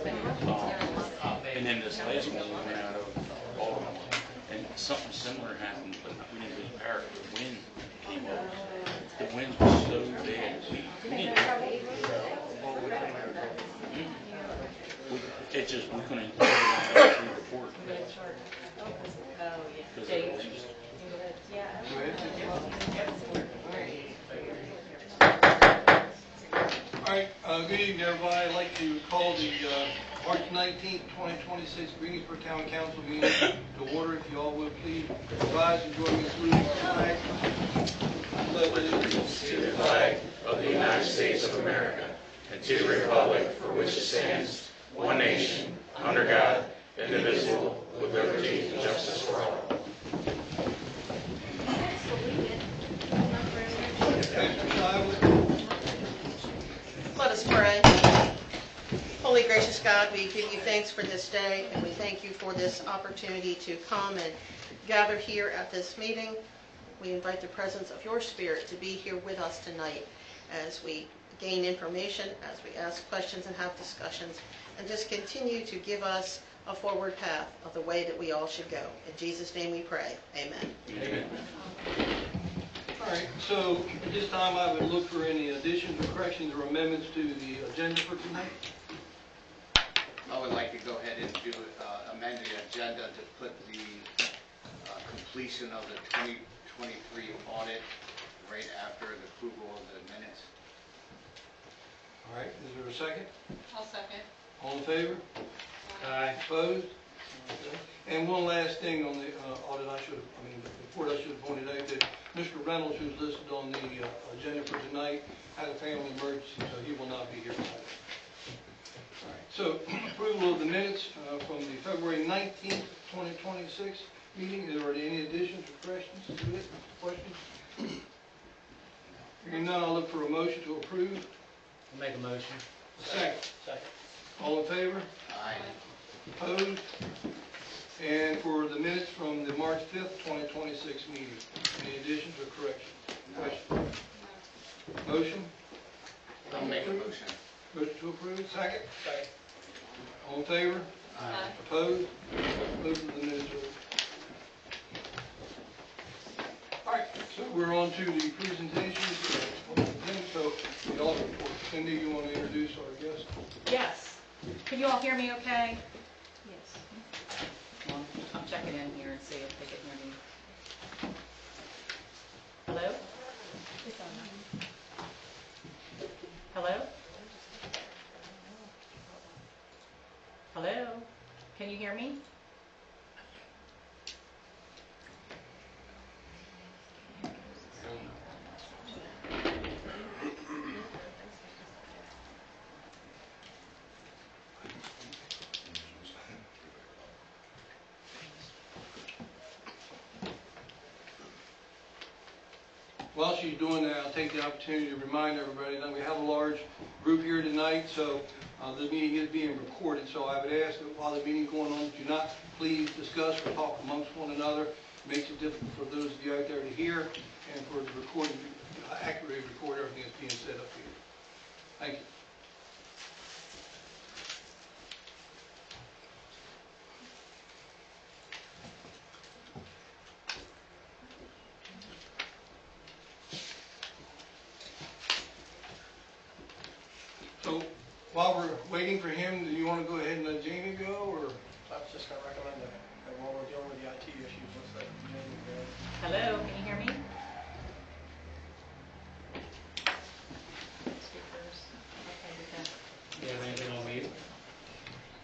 And then this last one, we went out of Baltimore, and something similar happened, but we didn't lose power. The wind came over. The winds were so bad, we didn't. It just, we couldn't report. Because of the winds. All right, good evening, everybody. I'd like to call the March 19th, 2026 Greensburg Town Council meeting to order. If you all will please rise and join me in saluting the flag. Pledge allegiance to the flag of the United States of America and to the republic for which it stands, one nation, under God, indivisible, with liberty and justice for all. Let us pray. Holy gracious God, we give you thanks for this day, and we thank you for this opportunity to come and gather here at this meeting. We invite the presence of your Spirit to be here with us tonight as we gain information, as we ask questions and have discussions, and just continue to give us a forward path of the way that we all should go. In Jesus' name we pray. Amen. Amen. All right, so at this time I would look for any additions or corrections or amendments to the agenda for tonight. I would like to go ahead and amend the agenda to put the completion of the 2023 audit right after the approval of the minutes. All right, is there a second? I'll second. All in favor? Aye. Opposed? Okay. And one last thing on the audit, the report I should have pointed out that Mr. Reynolds, who's listed on the agenda for tonight, had a family emergency, so he will not be here tonight. All right, so approval of the minutes from the February 19th, 2026 meeting. Are there any additions or corrections to it? Questions? Hearing none, I'll look for a motion to approve. I'll make a motion. Second. Second. All in favor? Aye. Opposed? And for the minutes from the March 5th, 2026 meeting, any additions or corrections? Questions? Motion? I'll make a motion. Motion to approve, second? Second. All in favor? Aye. Opposed? Those are the minutes. All right, so we're on to the presentations. So the audit report. Cindy, you want to introduce our guest? Yes. Can you all hear me okay? Yes. Well, I'm checking in here and see if they can hear me. Hello? Hello? Hello? Can you hear me? While she's doing that, I'll take the opportunity to remind everybody that we have a large group here tonight, so the meeting is being recorded. So I would ask that while the meeting's going on, do not please discuss or talk amongst one another. It makes it difficult for those of you out there to hear and for the recording to accurately record everything that's being said up here. Thank you. So while we're waiting for him, do you want to go ahead and let Jamie go, or? I was just going to recommend that while we're dealing with the IT issues, let's let Jamie go. Hello? Can you hear me? Speakers. Okay, we can. Do you have anything on mute?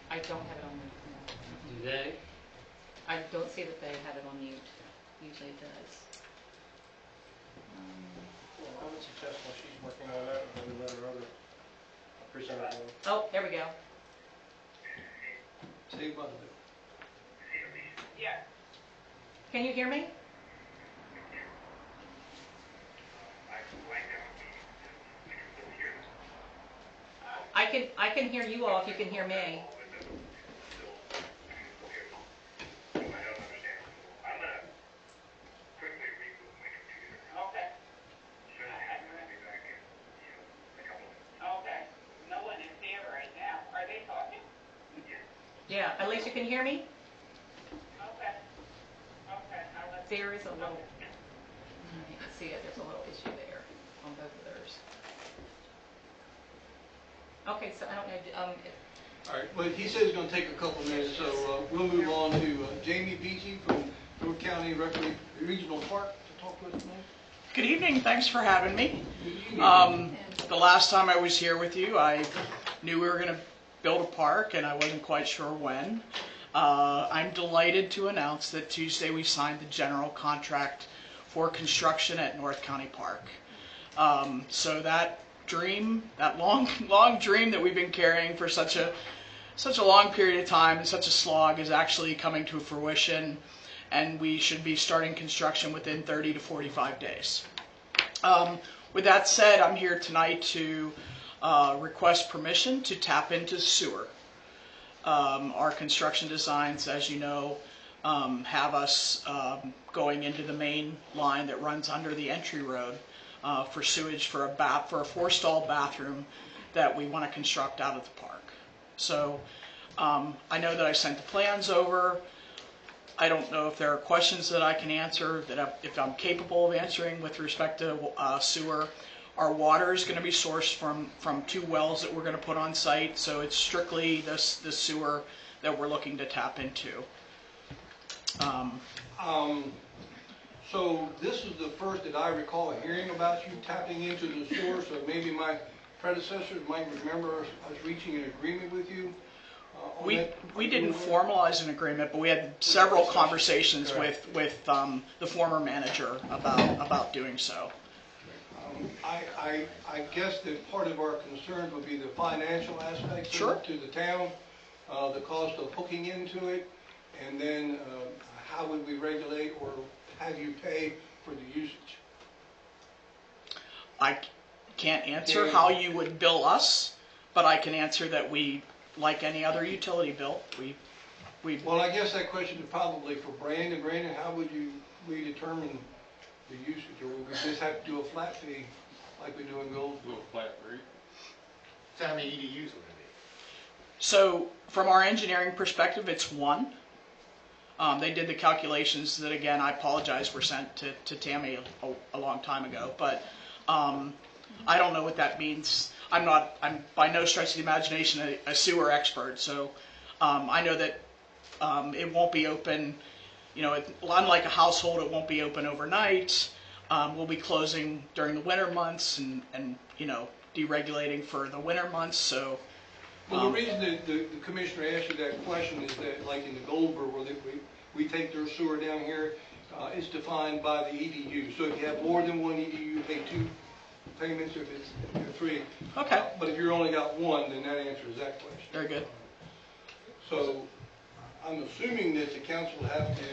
I don't have it on mute. Do they? I don't see that they have it on mute. Usually it does. Well, I would suggest while she's working on that, maybe let her other presenter go. Oh, there we go. Saved by the bell. Can you hear me? I can hear you all if you can hear me. Yeah, at least you can hear me? There is a little, you can see it, there's a little issue there on both of theirs. Okay, so I don't know, All right, well, he says it's gonna take a couple minutes, so we'll move on to Jamie Beatty from North County Regional Park to talk with us tonight. Good evening, thanks for having me. The last time I was here with you, I knew we were going to build a park and I wasn't quite sure when. I'm delighted to announce that Tuesday we signed the general contract for construction at North County Park. So that dream, that long dream that we've been carrying for such a long period of time and such a slog is actually coming to fruition, and we should be starting construction within 30 to 45 days. With that said, I'm here tonight to request permission to tap into sewer. Our construction designs, as you know, have us going into the main line that runs under the entry road for sewage for a 4-stall bathroom that we want to construct out of the park. So I know that I sent the plans over. I don't know if there are questions that I can answer, if I'm capable of answering with respect to sewer. Our water is going to be sourced from 2 wells that we're going to put on site, so it's strictly the sewer that we're looking to tap into. So this is the first that I recall hearing about you tapping into the sewer, so maybe my predecessors might remember us reaching an agreement with you. We didn't formalize an agreement, but we had several conversations with the former manager about doing so. I guess that part of our concerns would be the financial aspects Sure. to the town, the cost of hooking into it, and then how would we regulate or have you pay for the usage? I can't answer how you would bill us, but I can answer that we, like any other utility bill, we. Well, I guess that question is probably for Brandon. Brandon, how would we determine the usage, or would we just have to do a flat fee like we do in Gold? Do a flat rate. So how many EDUs would it be? So from our engineering perspective, it's 1. They did the calculations that, again, I apologize, were sent to Tammy a long time ago, but I don't know what that means. I'm by no stretch of the imagination a sewer expert, so I know that it won't be open, unlike a household, it won't be open overnight. We'll be closing during the winter months and deregulating for the winter months, so. Well, the reason that the commissioner asked you that question is that, like in the Goldberg, where we take their sewer down here, it's defined by the EDU. So if you have more than 1 EDU, you pay 2 payments. If it's 3. Okay. But if you only got 1, then that answers that question. Very good. So I'm assuming that the council will have to.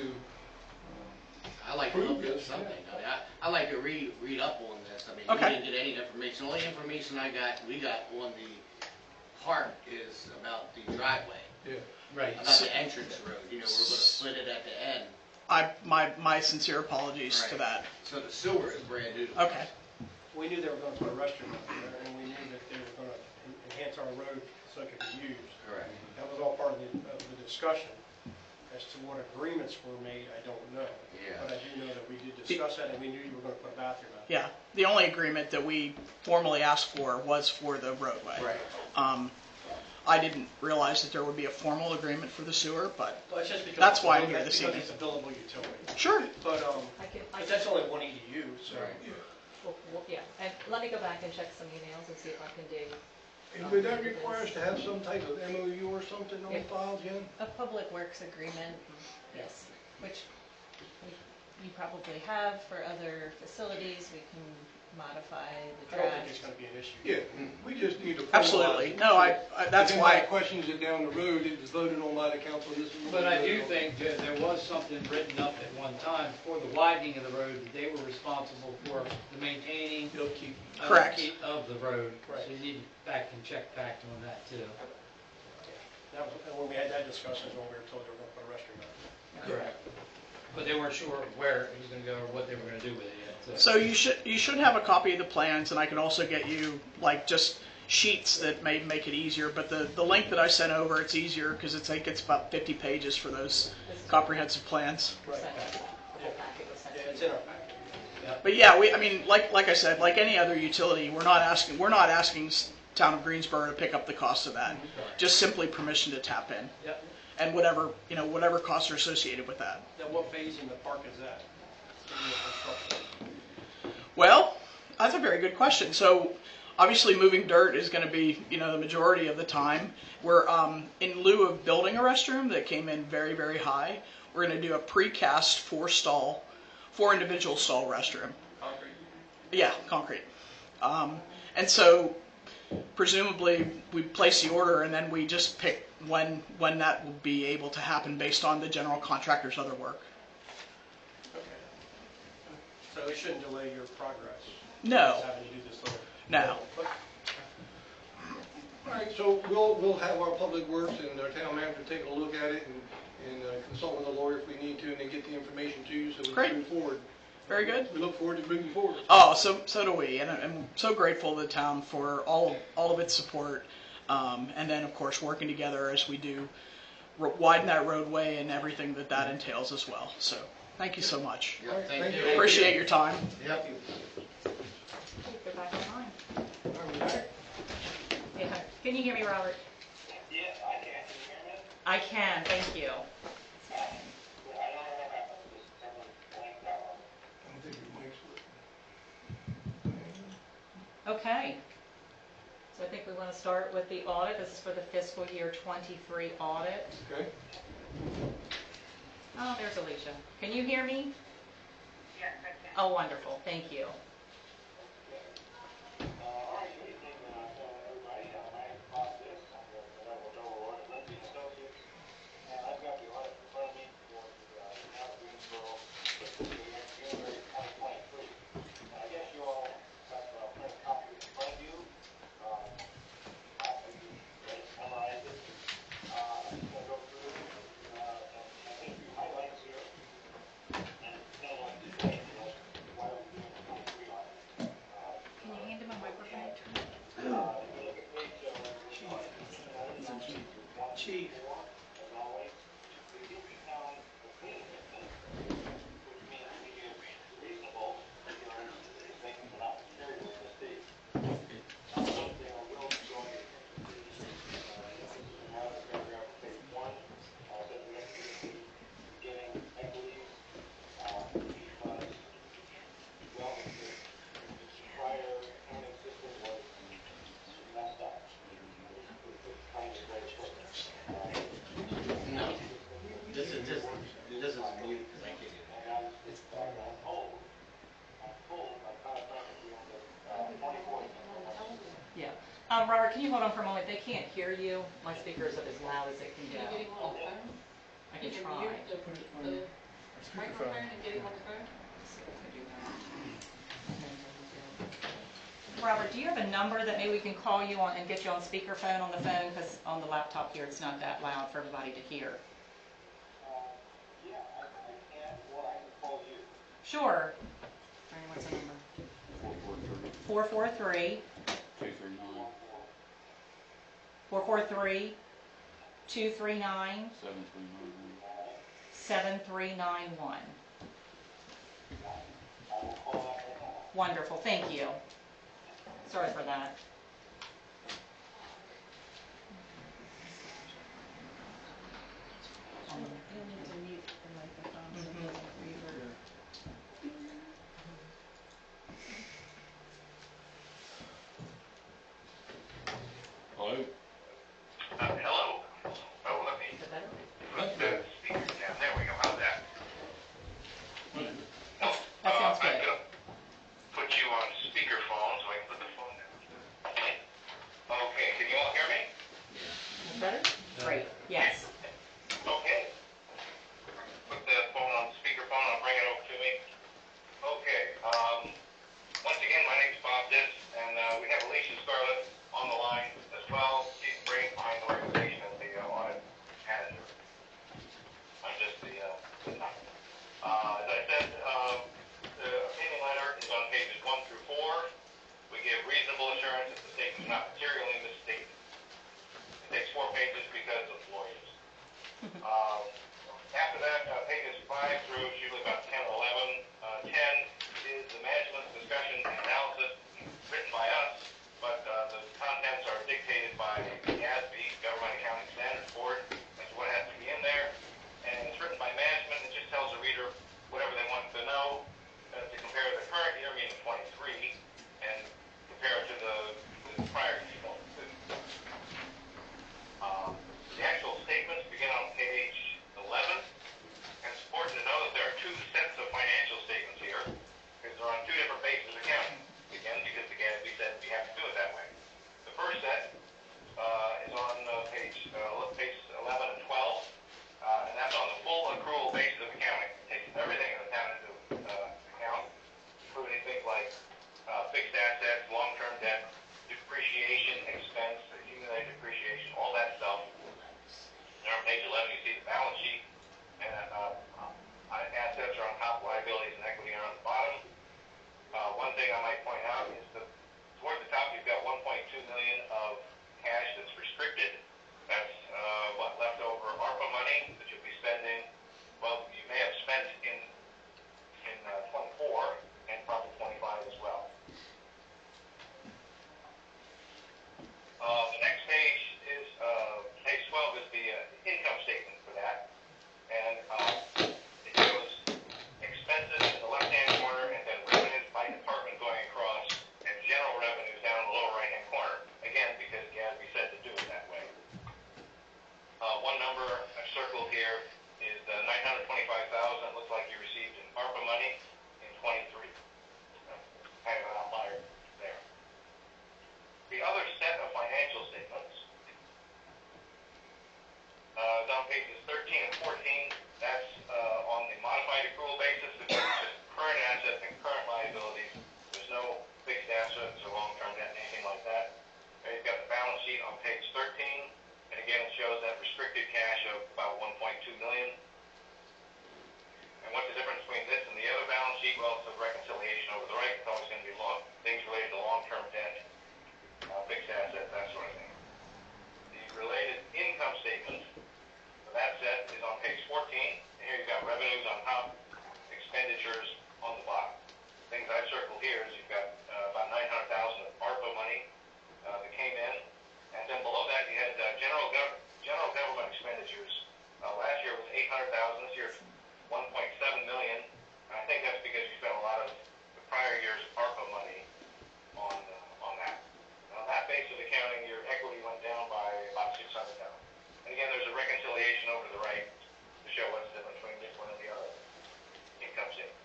I like to look at something. I mean, I like to read up on this. I mean, Okay. we didn't get any information. The only information we got on the park is about the driveway, Yeah. Right. about the entrance road. We're going to split it at the end. My sincere apologies to Right. that. So the sewer is brand new. Okay. We knew they were going to put a restroom up there, and we knew that they were going to enhance our road so it could be used. Correct. That was all part of the discussion. As to what agreements were made, I don't know. Yeah. But I do know that we did discuss that, and we knew you were going to put a bathroom out. Yeah. The only agreement that we formally asked for was for the roadway. Right. I didn't realize that there would be a formal agreement for the sewer, but Well, it's just because that's why I'm here that's this because evening. it's a billable utility. Sure. But I that's only 1 EDU, so. Right. yeah, and let me go back and check some emails and see if I can do And would that require us to have some type of MOU or something on Yeah. file, Jen? a public works agreement, yes, which you probably have for other facilities. We can modify the I don't think it's draft. going to be an issue. Yeah, we just need to. Absolutely. No, that's If why. anybody questions it down the road, it was voted on by the council, this is. what But we I voted do on. think that there was something written up at one time for the widening of the road, that they were responsible for the maintaining Upkeep. Correct. upkeep of the road. Right. So you need to back and check back on that too. That was, and when we had that discussion, is when we were told they were going to put a restroom out. Correct. But they weren't sure where it was gonna go or what they were gonna do with it yet. So you should have a copy of the plans, and I can also get you just sheets that may make it easier, but the link that I sent over, it's easier because it's like it's about 50 pages for those comprehensive plans. Right. The whole packet was sent Yeah, to it's you. in our packet. But yeah, I mean, like I said, like any other utility, we're not asking town of Greensboro to pick up the cost of that. Just simply permission to tap in, Yep. and whatever costs are associated with that. Now, what phase in the park is that? In the construction? Well, that's a very good question. So, obviously, moving dirt is going to be, the majority of the time. We're in lieu of building a restroom that came in very, very high. We're going to do a precast 4 individual stall restroom. Concrete? Yeah, concrete. And so, presumably, we place the order and then we just pick when that will be able to happen based on the general contractor's other work. Okay. So it shouldn't delay your progress? No. Just having to do this little... No. All right, so we'll have our public works and our town manager take a look at it and consult with a lawyer if we need to, and then get the information to you so we Great. can move forward. Very good. We look forward to moving forward. Oh, so do we, and I'm so grateful to the town for all of its support, and then of course working together as we do widen that roadway and everything that entails as well. So thank you so much. Yeah, thank you. Appreciate your time. Yep. Go back online. Yeah. Can you hear me, Robert? Yes, I can. Can you hear me? I can, thank you. I don't know what happened. Someone blanked out. I don't think your mic's working. Okay. So I think we want to start with the audit. This is for the fiscal year 23 audit. Okay. Oh, there's Alicia. Can you hear me? Yes, I can. Oh, wonderful. Thank you. All right, good evening, everybody. I'm Bob This. I'm the Benevolent Overlord at Lindsay Associates, and I've got the audit in front of me for the town of Greensboro fiscal year January 2023. I guess you all have printed copies in front of you. After you memorize it, I'm just going to go through some history highlights here and tell what to say, why we're doing the 23 audit. Can you hand him a microphone? If you look at page Chief. As always, we give the town a clean business, which means we give reasonable assurance that the things are not materially mistakes. One thing I will draw your attention to, this is the last paragraph of page 1, says we have to be getting equities, because, well, the prior accounting system was messed up. It's kind of very quick. No. This is mute because I can't hear And I'm told by Todd Frank, we on the 24th. Yeah. Robert, can you hold on for a moment? They can't hear you. My speaker is up as loud as it can go. I can try. Microphone and get him on the phone? Robert, do you have a number that maybe we can call you on and get you on speakerphone on the phone? Because on the laptop here, it's not that loud for everybody to hear. Yeah, I can, or I can call you. Sure. Franny, what's the number? 443. 239. 443 239 7391. Wonderful, thank you. Sorry for that. You'll need to mute the microphone so it doesn't reverb. Hello? Hello. Oh, let me Is it better? put the speakers down. There we go. How's that? Oh, That sounds I'm good. gonna put you on speakerphone so I can put the phone down. Okay, can you all hear me? Is it better? Great, yes. Okay. Put the phone on speakerphone. I'll bring it over to me. Okay. Once again, my name's Bob Diss, and we have Alicia Scarlett on the line as well. After that, pages 5 through it's usually about 10 or 11. 10 is the management's discussion and analysis written by us, but the contents are dictated by the GASB, Government Accounting Standards Board. That's what has to be in there. And it's written by management. It just tells the reader whatever they want to know to compare the current year, meaning 23, and compare it to the prior year, 22. The actual statements begin on page 11, and it's important to know that there are two sets of financial statements here, because they're on two different bases of accounting. Again, because the GASB said we have to do it that way. The first set is on page 11 and 12, and that's on the full accrual basis of accounting. It takes everything in into account, including things like fixed assets, long-term debt, depreciation, expense, accumulated depreciation, all that stuff. There on page 11, you see the balance sheet, and assets are on top, liabilities and equity are on the bottom. One thing I might point out is that toward the top, you've got 1.2 million of cash that's restricted. That's leftover ARPA money that you'll be spending. Well, you may have spent in 24 and probably 25 as well. The next page is page 12 is the income statement for that, and it shows expenses in the left-hand corner, and then revenues by department going across, and general revenues down in the lower right-hand corner. Again, because GASB said to do it that way. One number I've circled here is $925,000. Looks like you received in ARPA money in 23. Kind of an outlier there. The other set of financial statements is on pages 13 and 14. That's on the modified accrual basis. It's just current assets and current liabilities. There's no fixed assets or long-term debt, anything like that. There you've got the balance sheet on page 13. And again, it shows that restricted cash of about 1.2 million. And what's the difference between this and the other balance sheet? Well, it's a reconciliation over the right. It's always going to be things related to long-term debt, fixed assets, that sort of thing. The related income statement for that set is on page 14. And here you've got revenues on top, expenditures on the bottom. Things I've circled here is you've got about 900,000 of ARPA money that came in. And then below that, you had general government expenditures. Last year was 800,000. This year, 1.7 million. And I think that's because you spent a lot of the prior year's ARPA money on that. On that base of accounting, your equity went down by about 600,000. And again, there's a reconciliation over to the right to show what's the difference between this one and the other income statement.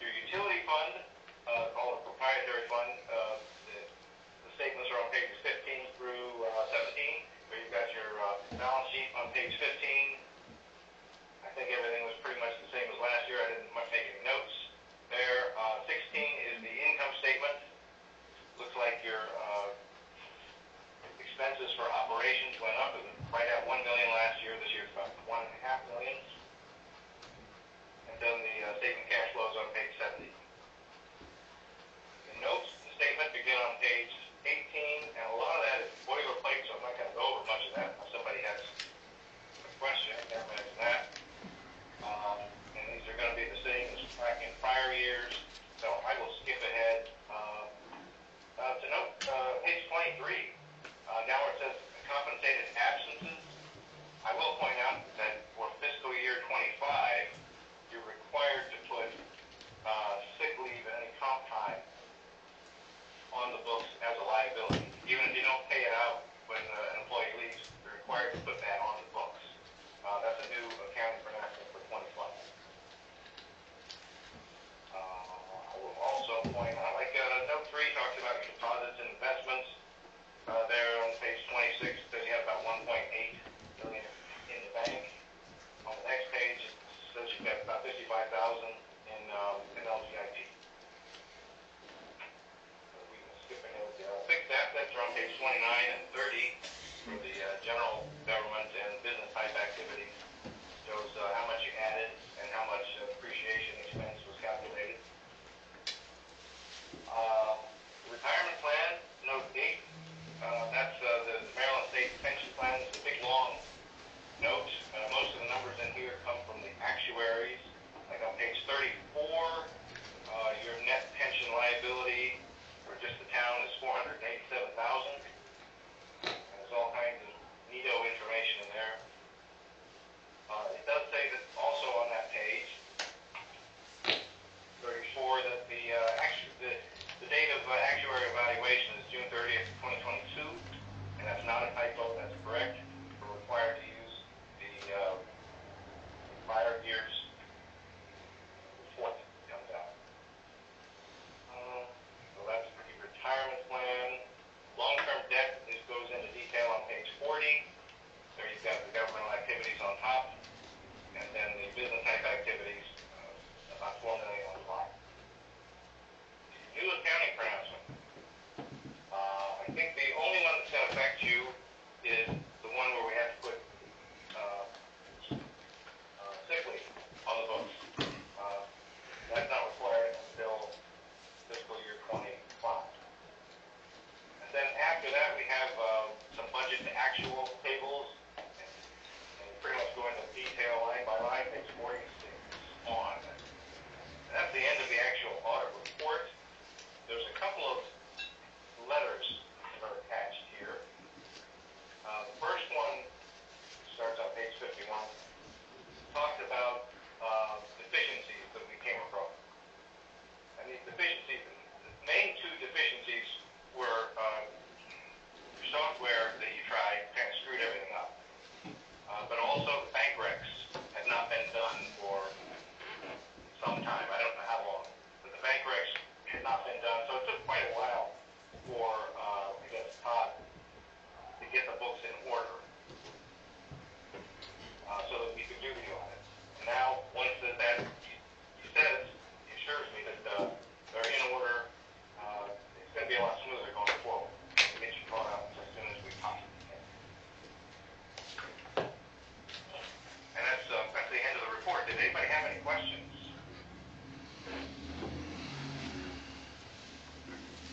Your utility fund, called a proprietary fund, the statements are on pages 15 through 17, where you've got your balance sheet on page 15. I think everything was pretty much the same as last year. I didn't make any notes there. 16 is the income statement. Looks like your expenses for operations went up. It was right at 1 million last year. This year it's about 1.5 million. And then the statement cash flows on page 70. The notes, the statement begin on page 18, and a lot of that is boilerplate, so I'm not going to go over much of that. If somebody has a question, I can mention that. And these are going to be the same as in prior years, so I will skip ahead. To note, page 23, down where it says compensated absences, I will point out that for fiscal year 25, you're required to put sick leave and any comp time on the books books in order, so that we could do the audit. And now, once he says, he assures me that they're in order, it's going to be a lot smoother going forward. We'll get you caught up as soon as we possibly can. And that's the end of the report. Did anybody have any questions?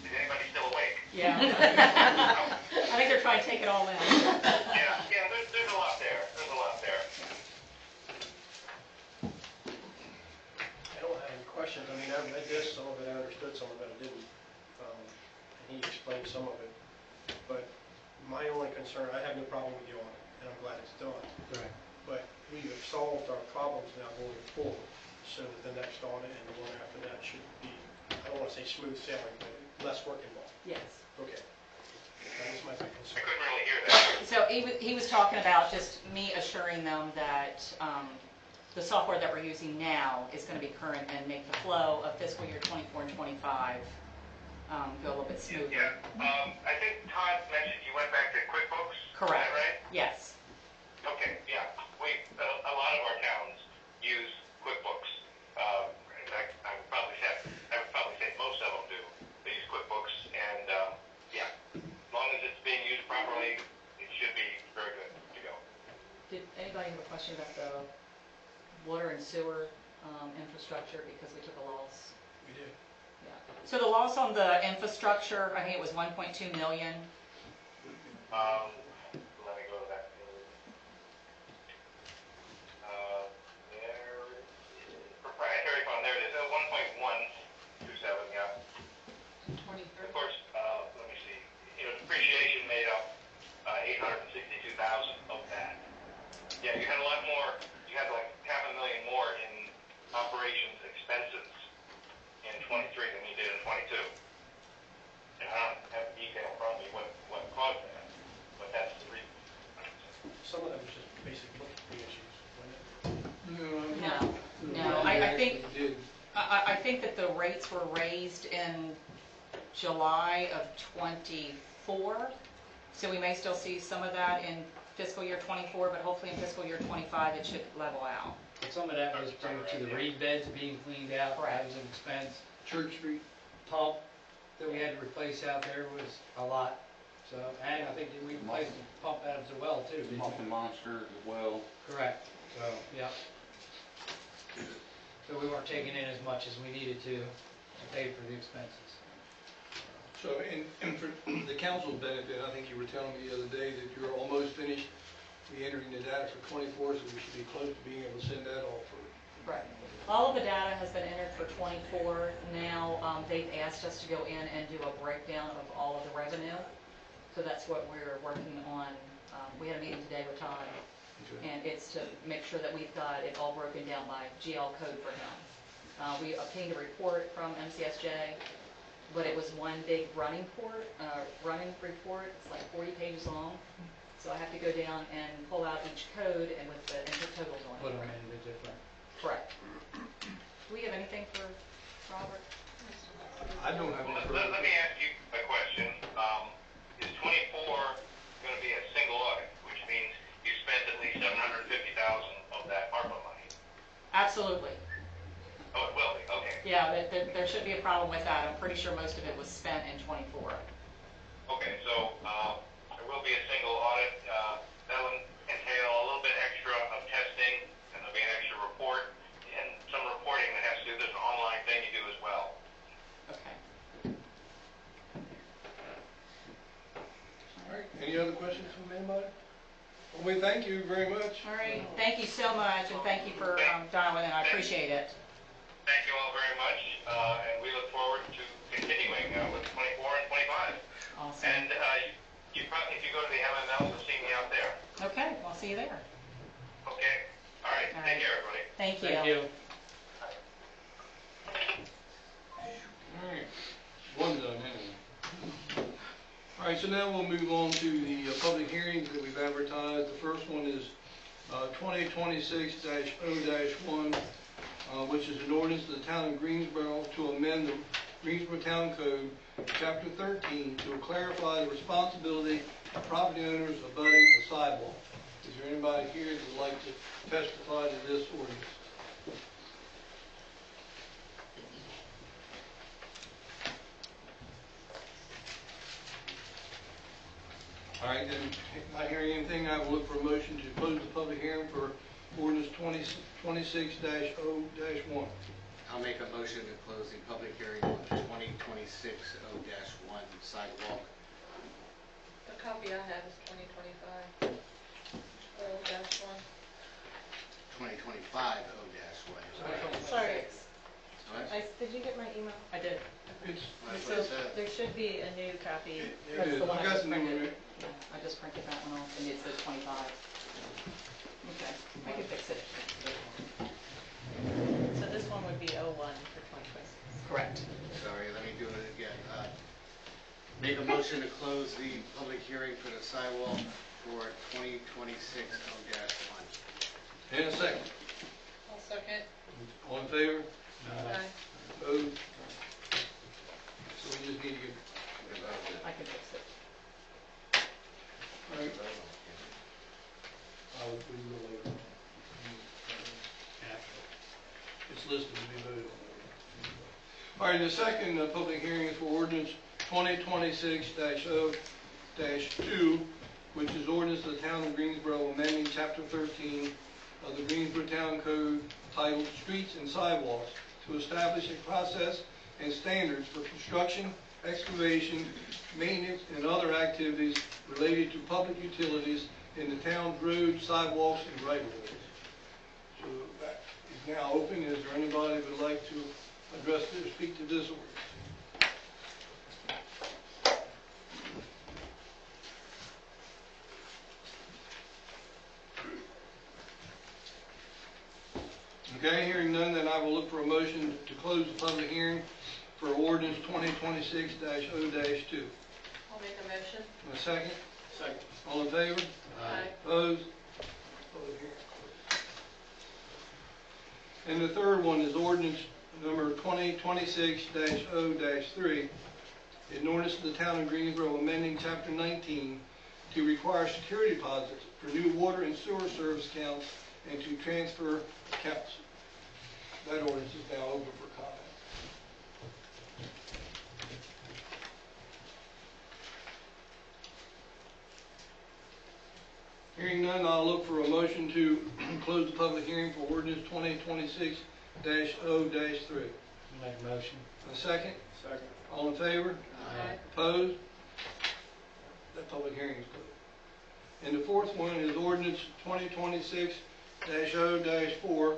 Is anybody still awake? Yeah. I think they're trying to take it all in. Yeah, there's a lot there. There's a lot there. I don't have any questions. I mean, I read this, some of it I understood, some of it I didn't. And he explained some of it. But my only concern, I have no problem with the audit, and I'm glad it's done. Correct. But we have solved our problems now going forward, so that the next audit and the one after that should be, I don't want to say smooth sailing, but less work involved. Yes. Okay. That is my big I concern. couldn't really hear that. So he was talking about just me assuring them that the software that we're using now is going to be current and make the flow of fiscal year 24 and 25 go a little bit smoother. Yeah. I think Todd mentioned you went back to QuickBooks. Correct. Is that right? Yes. Okay, yeah. A lot of our towns use QuickBooks. In fact, I would probably say most of them do. They use QuickBooks, and yeah, as long as it's being used properly, it should be very good to go. Did anybody have a question about the water and sewer infrastructure because we took a loss? We did. Yeah. So the loss on the infrastructure, I think it was 1.2 million. Let me go to that. There is proprietary fund. There it is. 1.127. Yeah. 23. Of course. Let me see. Depreciation made up 862,000 of that. Yeah, you had a lot more. You had like $500,000 more in operations expenses in 23 than you did in 22. And I don't have detail from me what caused that, but that's the reason. Some of them was just basic bookkeeping issues, wasn't it? No. I think that the rates were raised in July of 24, so we may still see some of that in fiscal year 24, but hopefully in fiscal year 25 it should level out. But some of that was due to the reed beds being cleaned out. That was an expense. Church Street. Pump that we had to replace out there was a lot. So, and I think that we replaced the pump out as well too, didn't we? Muffin Monster as well. Correct. So, yep. So we weren't taking in as much as we needed to pay for the expenses. So, and for the council's benefit, I think you were telling me the other day that you're almost finished re-entering the data for 24, so we should be close to being able to send that off for. Right. All of the data has been entered for 24. Now they've asked us to go in and do a breakdown of all of the revenue. So that's what we're working on. We had a meeting today with Todd, and it's to make sure that we've got it all broken down by GL code for him. We obtained a report from MCSJ, but it was one big running report. It's like 40 pages long. So I have to go down and pull out each code and with the input totals on Put it. them in a different. Correct. Do we have anything for Robert? I don't have any. Let me ask you a question. Is 24 going to be a single audit, which means you spent at least $750,000 of that ARPA money? Absolutely. Oh, it will be. Okay. Yeah, there shouldn't be a problem with that. I'm pretty sure most of it was spent in 24. Okay, so there will be a single audit. That will entail a little bit extra of testing, and there'll be an extra report, and some reporting that has to do. There's an online thing you do as well. Okay. All right, any other questions from anybody? Well, we thank you very much. All right. Thank you so much, and thank you for dialing in. I appreciate it. Thank you all very much, and we look forward to continuing with 24 and 25. Awesome. And if you go to the MML, you'll see me out there. Okay, I'll see you there. Okay. All right. All Take right. care, everybody. Thank you. Thank you. All right, one done, anyway. All right, so now we'll move on to the public hearings that we've advertised. The first one is 2026-0-1, which is an ordinance of the town of Greensboro to amend the Greensboro Town Code Chapter 13, to clarify the responsibility of property owners abutting a sidewalk. Is there anybody here that would like to testify to this ordinance? All right, then, not hearing anything, I will look for a motion to close the public hearing for ordinance 26-0-1. I'll make a motion to close the public hearing on 2026-0-1 sidewalk. The copy I have is 2025, 0-1. 2025-0-1. Sorry. What? Did you get my email? I did. It's, That's So what it said. there should be a new copy. it That's is, the one I I got just the new printed. one. Yeah, I just printed that one off and it says 25. Okay, I can fix it. So this one would be 01 for 2026. Correct. Sorry, let me do it again. Make a motion to close the public hearing for the sidewalk for 2026-0-1. And a second. I'll second. All in favor? Aye. Opposed? So we just need to get, I can fix it. all right. We can go later. It's listed to be voted on. All right, the second public hearing is for ordinance 2026-0-2, which is ordinance of the town of Greensboro amending chapter 13 of the Greensboro Town Code titled Streets and Sidewalks to establish a process and standards for construction, excavation, maintenance, and other activities related to public utilities in the town's roads, sidewalks, and right-of-ways. So that is now open. Is there anybody who would like to address this, speak to this ordinance? Okay, hearing none, then I will look for a motion to close the public hearing for ordinance 2026-0-2. I'll make a motion. A second? Second. All in favor? Aye. Opposed? Public hearing closed. And the third one is ordinance number 2026-0-3. An ordinance of the town of Greensboro amending chapter 19 to require security deposits for new water and sewer service accounts and to transfer accounts. That ordinance is now open for comment. Hearing none, I'll look for a motion to close the public hearing for ordinance 2026-0-3. Make a motion. A second? Second. All in favor? Aye. Opposed? That public hearing is closed. And the fourth one is ordinance 2026-0-4,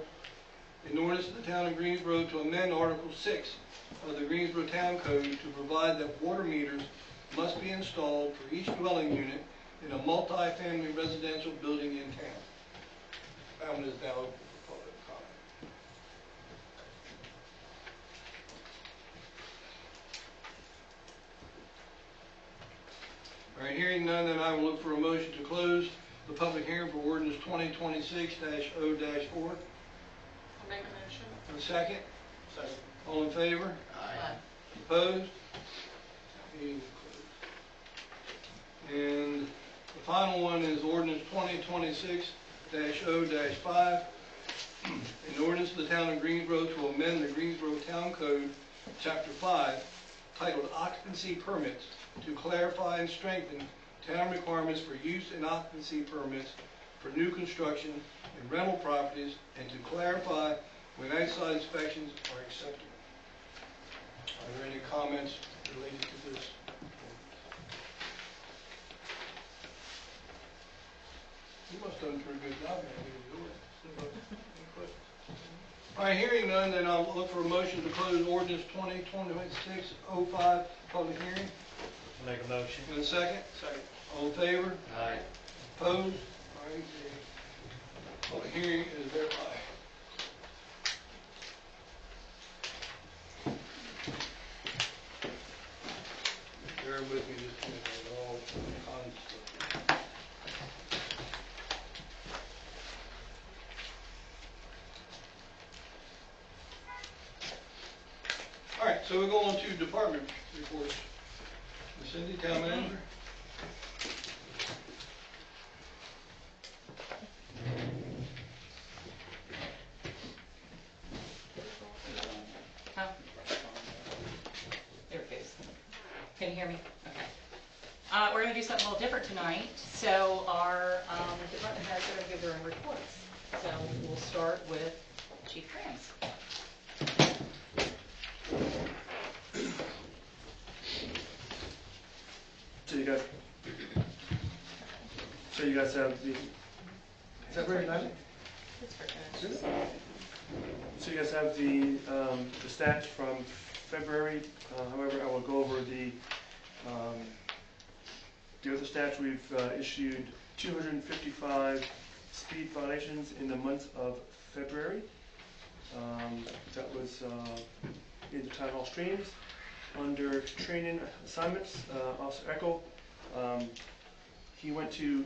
an ordinance of the town of Greensboro to amend Article 6 of the Greensboro Town Code to provide that water meters must be installed for each dwelling unit in a multi-family residential building in town. That one is now open for public comment. All right, hearing none, then I will look for a motion to close the public hearing for ordinance 2026-0-4. I'll make a motion. A second? Second. All in favor? Aye. Opposed? Meeting is closed. And the final one is ordinance 2026-0-5. An ordinance of the town of Greensboro to amend the Greensboro Town Code, Chapter 5, titled Occupancy Permits, to clarify and strengthen town requirements for use and occupancy permits for new construction and rental properties, and to clarify when outside inspections are acceptable. Are there any comments related to this? You must have done a pretty good job here. Any questions? All right, hearing none, then I'll look for a motion to close ordinance 2026-05 public hearing. Make a motion. And a second? Second. All in favor? Aye. Opposed? All right, the public hearing is verified. Bear with me just a minute, all kinds of stuff. All right, So we go on to department reports. Ms. Cindy, town manager? Huh? There it goes. Can you hear me? Okay. We're going to do something a little different tonight. So our department heads are going to give their own reports. So we'll start with Chief Trans. So you guys have the, is that very nice? So you guys have the stats from February. However, I will go over the other stats. We've issued 255 speed violations in the month of February. That was in the town hall streams. Under training assignments, Officer Eckel, he went to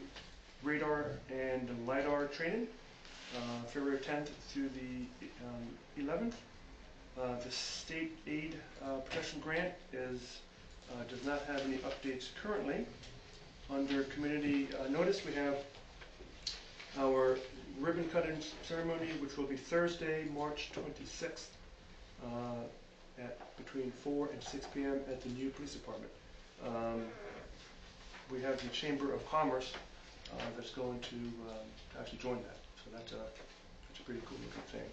radar and LiDAR training, February 10th through the 11th. The state aid protection grant does not have any updates currently. Under community notice, we have our ribbon cutting ceremony, which will be Thursday, March 26th, at between 4 and 6 p.m. at the new police department. We have the Chamber of Commerce that's going to actually join that. So that's a pretty cool looking thing.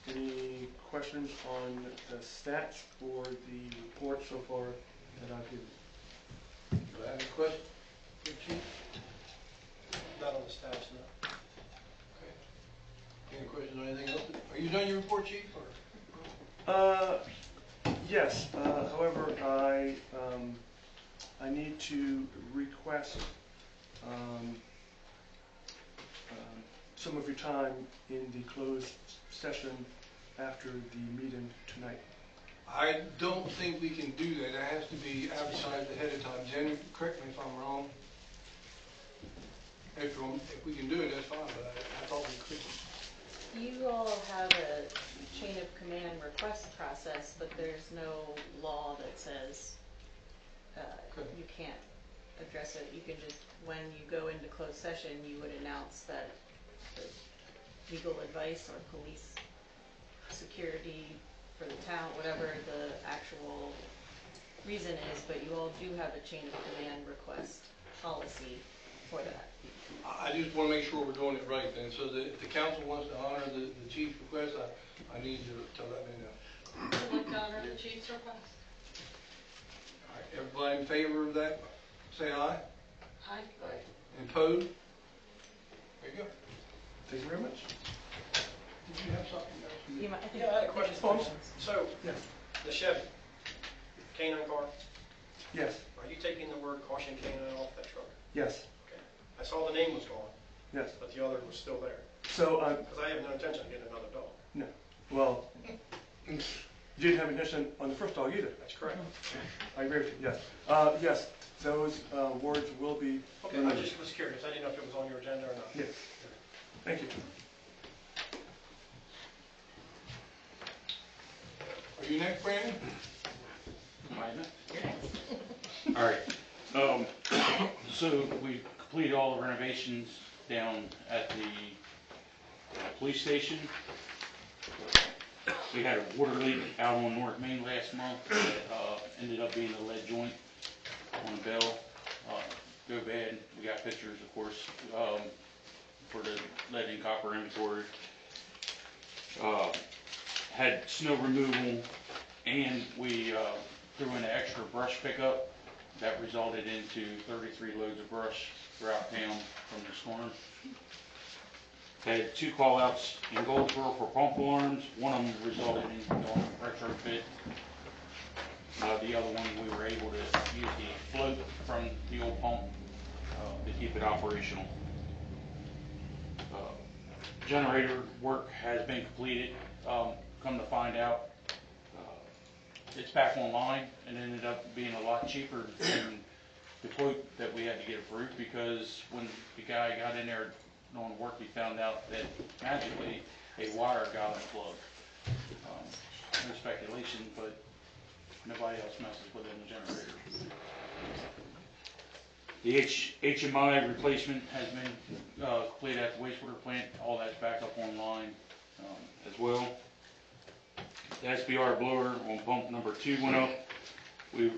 Any questions on the stats or the report so far that I've given? Do I have any questions for the chief? Not on the stats, no. Okay. Any questions on anything else? Are you done your report, chief? Or? Yes. However, I need to request some of your time in the closed session after the meeting tonight. I don't think we can do that. It has to be advertised ahead of time. Jenny, correct me if I'm wrong. If we can do it, that's fine, but I thought we couldn't. You all have a chain of command request process, but there's no law that says you can't address it. You can just, when you go into closed session, you would announce that the legal advice or police security for the town, whatever the actual reason is, but you all do have a chain of command request policy for that. I just want to make sure we're doing it right then, so that if the council wants to honor the chief's request, I need you to let me know. I'd like to honor the chief's request. All right, everybody in favor of that, say aye. Aye. And opposed? There you go. Thank you very much. Did you have something else? You might, I think Yeah, I had a question. So, Yes. the Chevy, canine car, Yes. are you taking the word caution canine off that truck? Yes. Okay. I saw the name was gone, Yes. but the other was still there. So, Because I have no intention of getting another dog. no. Well, you didn't have intention on the first dog either. That's correct. I agree with you, yes. Yes, those words will be Okay, I just was curious. I didn't know if it was on your agenda or not. Yes. Thank you. Are you next, Brandon? All right. So we completed all the renovations down at the police station. We had a water leak out on North Main last month that ended up being a lead joint on a bell. Go bad. We got pictures, of course, for the lead and copper inventory. Had snow removal, and we threw in an extra brush pickup that resulted into 33 loads of brush throughout town from the storm. Had 2 call-outs in Goldsboro for pump alarms. One of them resulted in doing a retrofit. The other one, we were able to use the float from the old pump to keep it operational. Generator work has been completed. Come to find out, it's back online and ended up being a lot cheaper than the quote that we had to get approved, because when the guy got in there doing work, he found out that magically a wire got unplugged. no speculation, but nobody else messes with it in the generator. The HMI replacement has been completed at the wastewater plant. All that's back up online as well. The SBR blower on pump number 2 went up. We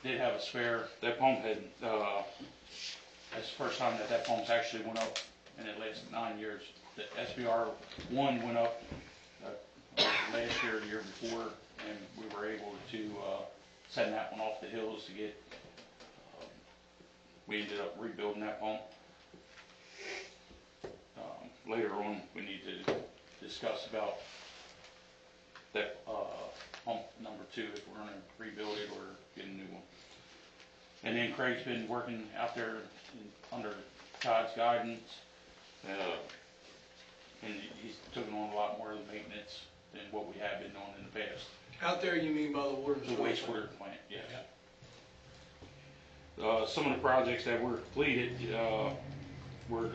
did have a spare. That pump had, that's the first time that pump's actually went up in the last 9 years. The SBR 1 went up last year, the year before, and we were able to send that one off the hills to get, we ended up rebuilding that pump. Later on, we need to discuss about that pump number 2, if we're going to rebuild it or get a new one. And then Craig's been working out there under Todd's guidance, and he's taken on a lot more of the maintenance than what we have been doing in the past. Out there, you mean by the water? The wastewater plant, yeah. Some of the projects that were completed were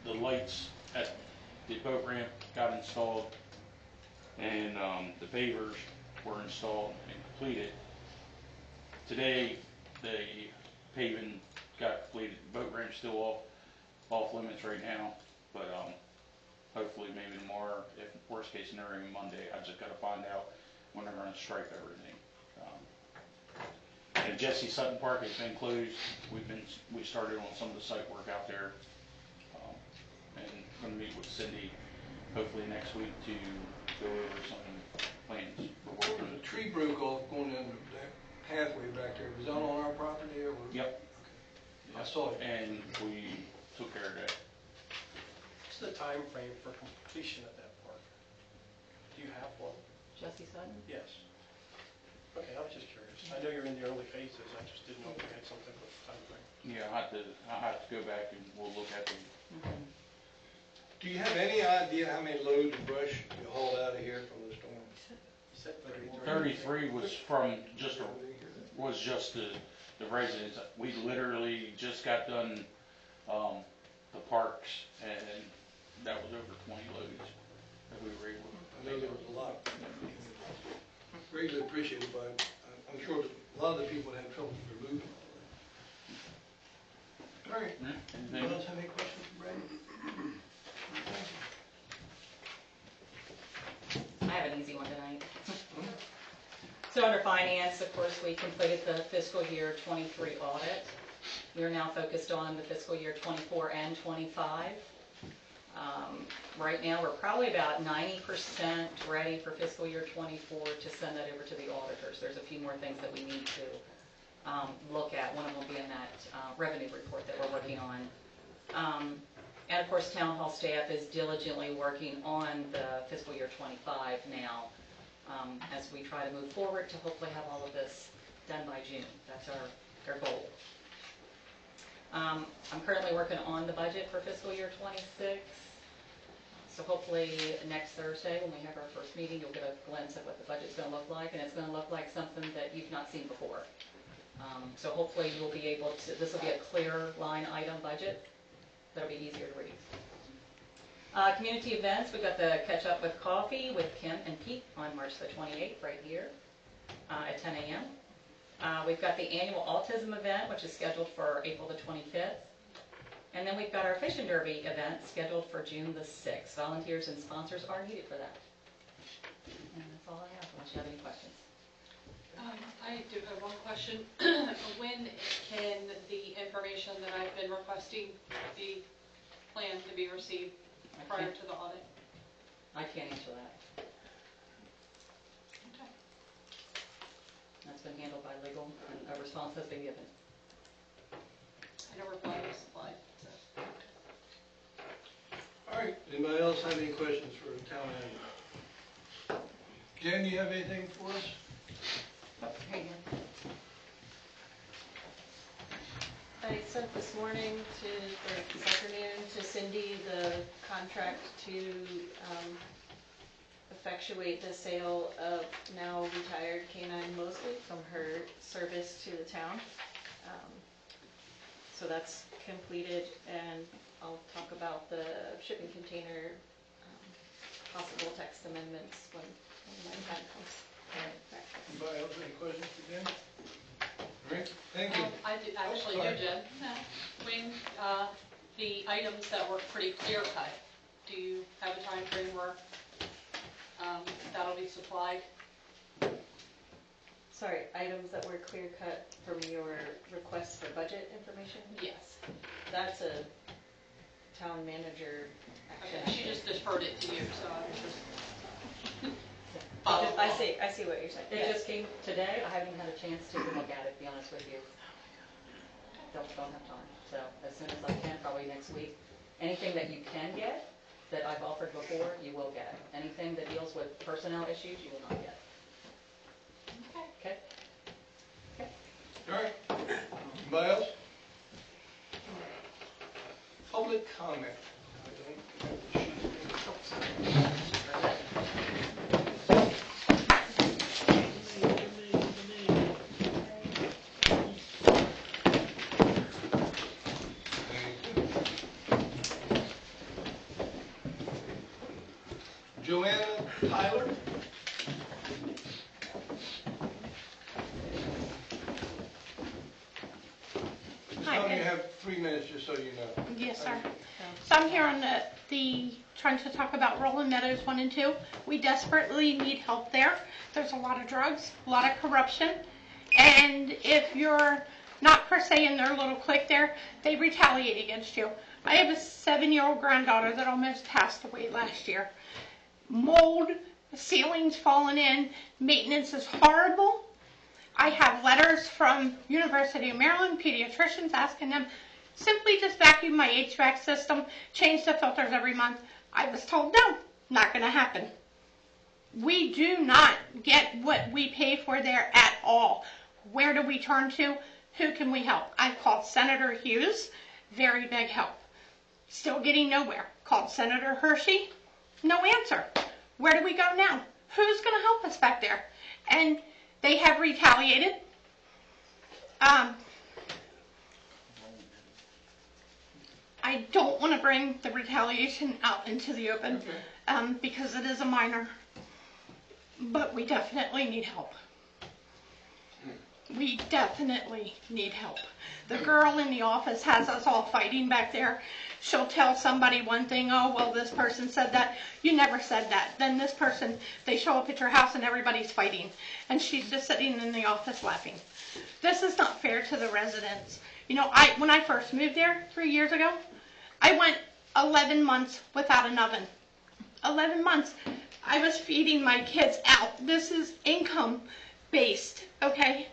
the lights at the boat ramp got installed, and the pavers were installed and completed. Today, the paving got completed. The boat ramp's still off limits right now, but hopefully maybe tomorrow, if worst case scenario Monday. I just got to find out when they're going to stripe everything. And Jesse Sutton Park has been closed. We started on some of the site work out there, and going to meet with Cindy hopefully next week to go over some plans for what we're going The to. tree broke off going down that pathway back there. Was that on our property or? Yep. Okay. I saw it. And we took care of that. What's the time frame for completion of that park? Do you have one? Jesse Sutton? Yes. Okay, I was just curious. I know you're in the early phases. I just didn't know if you had some type of time frame. Yeah, I'll have to go back and we'll look at them. Do you have any idea how many loads of brush you hauled out of here from the storm? You said 33. 33 was from just the residents. We literally just got done the parks, and that was over 20 loads that we were able to. I know there was a lot. Greatly appreciated, but I'm sure that a lot of the people had trouble removing all that. All right. Anyone else have any questions for Brandon? I have an easy one tonight. So under finance, of course, we completed the fiscal year 23 audit. We are now focused on the fiscal year 24 and 25. Right now, we're probably about 90% ready for fiscal year 24 to send that over to the auditors. There's a few more things that we need to look at. One of them will be in that revenue report that we're working on. And of course, town hall staff is diligently working on the fiscal year 25 now, as we try to move forward to hopefully have all of this done by June. That's our goal. I'm currently working on the budget for fiscal year 26. So hopefully next Thursday when we have our first meeting, you'll get a glimpse of what the budget's going to look like, and it's going to look like something that you've not seen before. So hopefully you'll be able to, this will be a clear line item budget that'll be easier to read. Community events, we've got the Catch Up with Coffee with Kim and Pete on March the 28th right here at 10 a.m. We've got the annual autism event, which is scheduled for April the 25th. And then we've got our fishing derby event scheduled for June the 6th. Volunteers and sponsors are needed for that. And that's all I have, unless you have any questions. I do have one question. When can the information that I've been requesting be planned to be received prior to the audit? I can't answer that. Okay. That's been handled by legal, and a response has been given. I know reply was supplied, so. All right. Anybody else have any questions for the town manager? Jen, you have anything for us? I sent this morning or this afternoon to Cindy the contract to effectuate the sale of now retired K-9 Mosley from her service to the town. So that's completed, and I'll talk about the shipping container possible text amendments when my time comes. Anybody else, any questions for Jen? All right, thank you. I do, actually sorry. do, Jen. When, the items that were pretty clear cut, do you have a time frame where, that'll be supplied? Sorry, items that were clear cut from your request for budget information? Yes. That's a town manager action. Okay, she just deferred it to you, so I was just. I see what you're saying. It just came today. I haven't had a chance to look at it, to be honest with you. Don't have time. So as soon as I can, probably next week. Anything that you can get, that I've offered before, you will get. Anything that deals with personnel issues, you will not get. Okay? Okay? All right, anybody else? Public comment. I don't have the sheet. Joanna Tyler? Hi, Tell me good. you have 3 minutes, just so you know. Yes, sir. So I'm here on trying to talk about Rolling Meadows 1 and 2. We desperately need help there. There's a lot of drugs, a lot of corruption, and if you're not per se in their little clique there, they retaliate against you. I have a 7-year-old granddaughter that almost passed away last year. Mold, ceilings falling in, maintenance is horrible. I have letters from University of Maryland pediatricians asking them simply just vacuum my HVAC system, change the filters every month. I was told no, not going to happen. We do not get what we pay for there at all. Where do we turn to? Who can we help? I've called Senator Hughes, very big help. Still getting nowhere. Called Senator Hershey, no answer. Where do we go now? Who's going to help us back there? And they have retaliated. I don't want to bring the retaliation out into the open because it is a minor, but we definitely need help. We definitely need help. The girl in the office has us all fighting back there. She'll tell somebody one thing, oh, well, this person said that. You never said that. Then this person, they show up at your house and everybody's fighting. And she's just sitting in the office laughing. This is not fair to the residents. You know, when I first moved there 3 years ago, I went 11 months without an oven. 11 months. I was feeding my kids out. This is income-based, okay?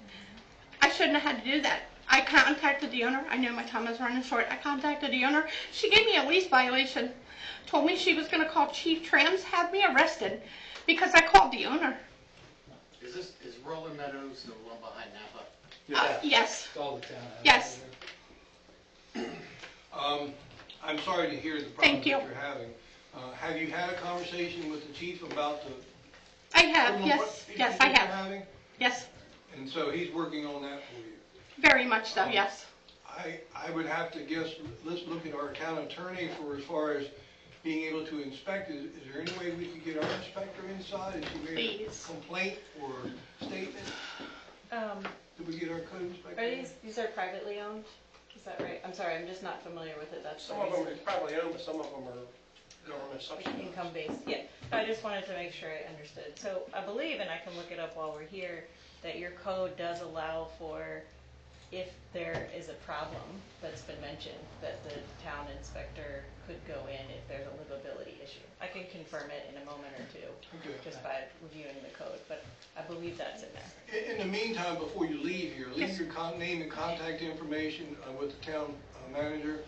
I shouldn't have had to do that. I contacted the owner. I know my time is running short. I contacted the owner. She gave me a lease violation. Told me she was going to call Chief Trams, had me arrested because I called the owner. Is Rolling Meadows the one behind Napa? Yes. It's all the town. Yes. I'm sorry to hear the problems that you're having. Have you had a conversation with the chief about the I have, criminal yes. issues Yes, I that you're have. having? Yes. And so he's working on that for you. Very much so, yes. I would have to guess, let's look at our town attorney for as far as being able to inspect. Is there any way we could get our inspector inside and she made a complaint or statement? Did we get our code inspector? Are these are privately owned? Is that right? I'm sorry, I'm just not familiar with it. That's Some of them are probably owned, but some of them are government subsidized. income-based. Yeah, I just wanted to make sure I understood. So I believe, and I can look it up while we're here, that your code does allow for, if there is a problem that's been mentioned, that the town inspector could go in if there's a livability issue. I can confirm it in a moment or two, just by reviewing the code, but I believe that's in there. In the meantime, before you leave here, leave your name and contact information with the town manager,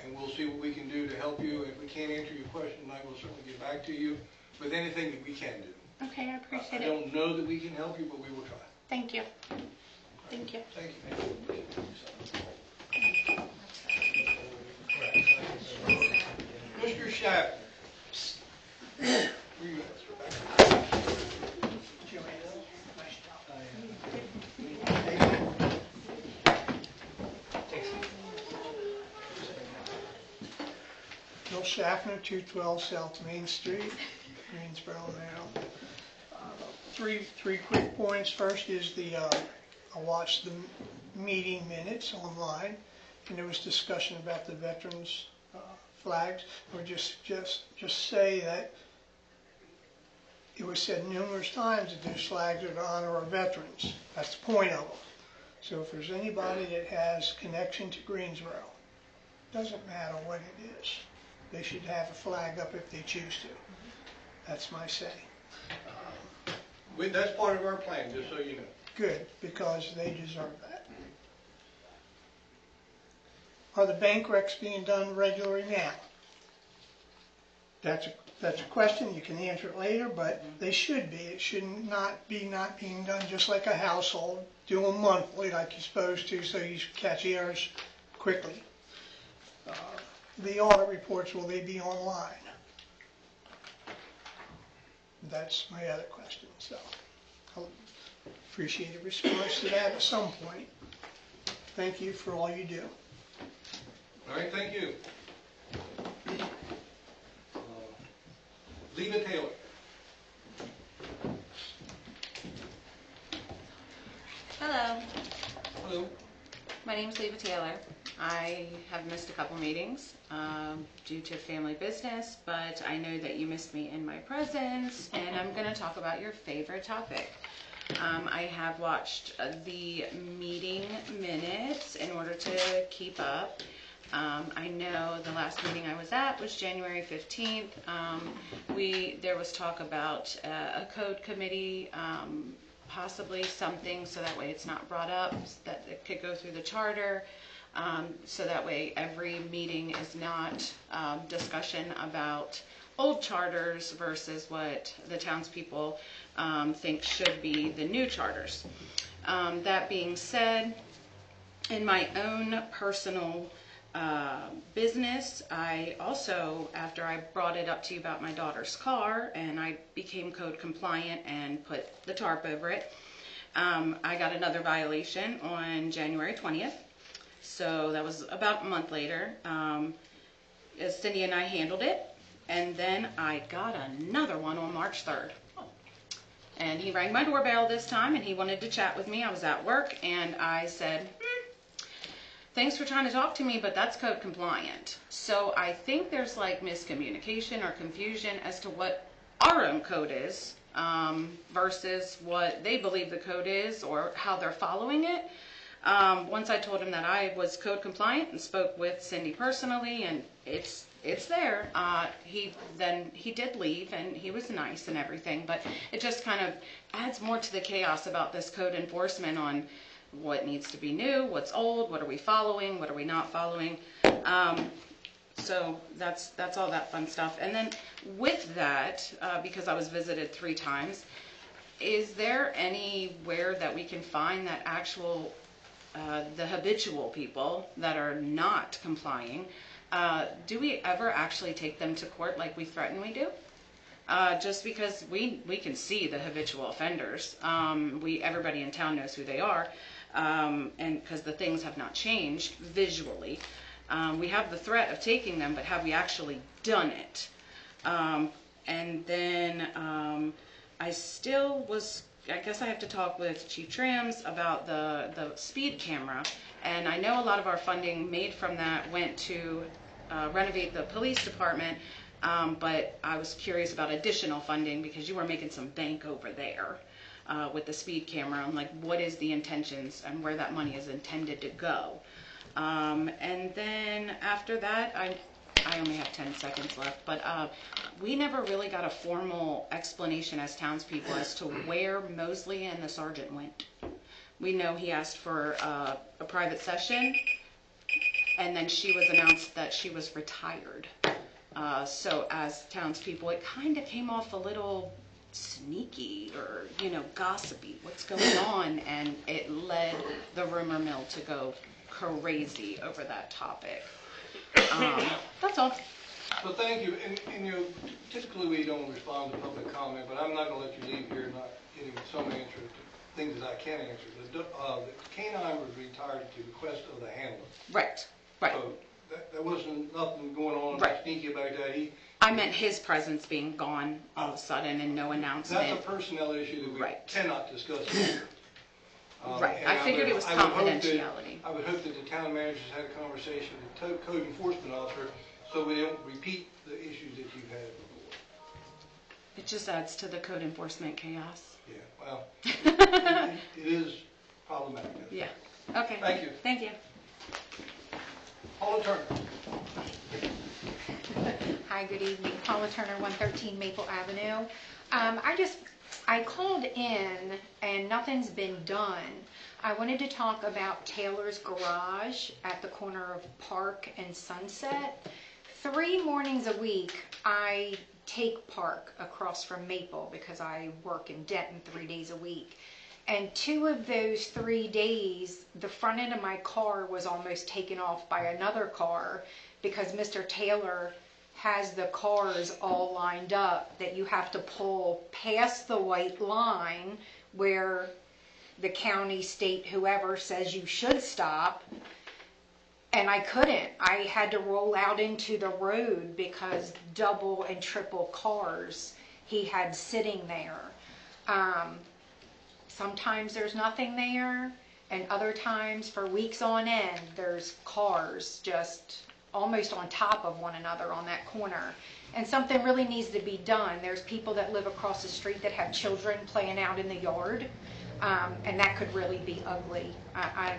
and we'll see what we can do to help you. If we can't answer your question tonight, we'll certainly get back to you with anything that we can do. Okay, I appreciate I it. don't know that we can help you, but we will try. Thank you. Thank you. Thank you. Mr. Schaffner. Where you at? Bill Schaffner, 212 South Main Street. Greensboro now. Three quick points. First is I watched the meeting minutes online, and there was discussion about the veterans flags. I would just say that it was said numerous times that those flags are to honor our veterans. That's the point of them. So if there's anybody that has connection to Greensboro, doesn't matter what it is, they should have a flag up if they choose to. That's my say. That's part of our plan, just so you know. Good, because they deserve that. Are the bank recs being done regularly now? That's a question, you can answer it later, but they should be. It should not be not being done just like a household, do them monthly like you're supposed to, so you catch errors quickly. The audit reports, will they be online? That's my other question, so I'll appreciate a response to that at some point. Thank you for all you do. All right, thank you. Leva Taylor. Hello, Hello. my name's Leva Taylor. I have missed a couple meetings due to family business, but I know that you missed me in my presence, and I'm going to talk about your favorite topic. I have watched the meeting minutes in order to keep up. I know the last meeting I was at was January 15th. There was talk about a code committee, possibly something so that way it's not brought up, that it could go through the charter. So that way every meeting is not discussion about old charters versus what the townspeople think should be the new charters. That being said, in my own personal business, I also, after I brought it up to you about my daughter's car and I became code compliant and put the tarp over it, I got another violation on January 20th. So that was about a month later. Cindy and I handled it, and then I got another one on March 3rd. And he rang my doorbell this time, and he wanted to chat with me. I was at work, and I said, thanks for trying to talk to me, but that's code compliant. So I think there's like miscommunication or confusion as to what our own code is versus what they believe the code is or how they're following it. Once I told him that I was code compliant and spoke with Cindy personally, and it's there, he did leave, and he was nice and everything, but it just kind of adds more to the chaos about this code enforcement on what needs to be new, what's old, what are we following, what are we not following. So that's all that fun stuff. And then with that, because I was visited 3 times, is there anywhere that we can find that actual the habitual people that are not complying, do we ever actually take them to court like we threaten we do? Just because we can see the habitual offenders. Everybody in town knows who they are, and because the things have not changed visually. We have the threat of taking them, but have we actually done it? And then I guess I have to talk with Chief Trams about the speed camera, and I know a lot of our funding made from that went to renovate the police department, but I was curious about additional funding because you were making some bank over there with the speed camera. I'm like, what is the intentions and where that money is intended to go? And then after that, I only have 10 seconds left, but we never really got a formal explanation as townspeople as to where Mosley and the sergeant went. We know he asked for a private session, and then she was announced that she was retired. So as townspeople, it kind of came off a little sneaky or, gossipy, what's going on, and it led the rumor mill to go crazy over that topic. That's all. Well, thank you. And typically we don't respond to public comment, but I'm not going to let you leave here not getting some answer to things that I can answer. The K-9 was retired at the request of the handler. Right. So there wasn't nothing going on right. sneaky about that. I meant his presence being gone all of a sudden and no That's a announcement. personnel issue that we Right. cannot discuss here. Right, And I figured it was would hope that- confidentiality. I would hope that the town managers had a conversation with the code enforcement officer so we don't repeat the issues that you've had before. It just adds to the code enforcement chaos. Yeah, well, it is problematic. Yeah, okay. Thank you. Thank you. Paula Turner. Hi, good evening. Paula Turner, 113 Maple Avenue. I called in and nothing's been done. I wanted to talk about Taylor's Garage at the corner of Park and Sunset. 3 mornings a week, I take Park across from Maple because I work in Denton 3 days a week. And 2 of those 3 days, the front end of my car was almost taken off by another car because Mr. Taylor has the cars all lined up that you have to pull past the white line where the county, state, whoever says you should stop. And I couldn't. I had to roll out into the road because double and triple cars he had sitting there. Sometimes there's nothing there, and other times for weeks on end, there's cars just almost on top of one another on that corner. And something really needs to be done. There's people that live across the street that have children playing out in the yard, and that could really be ugly. I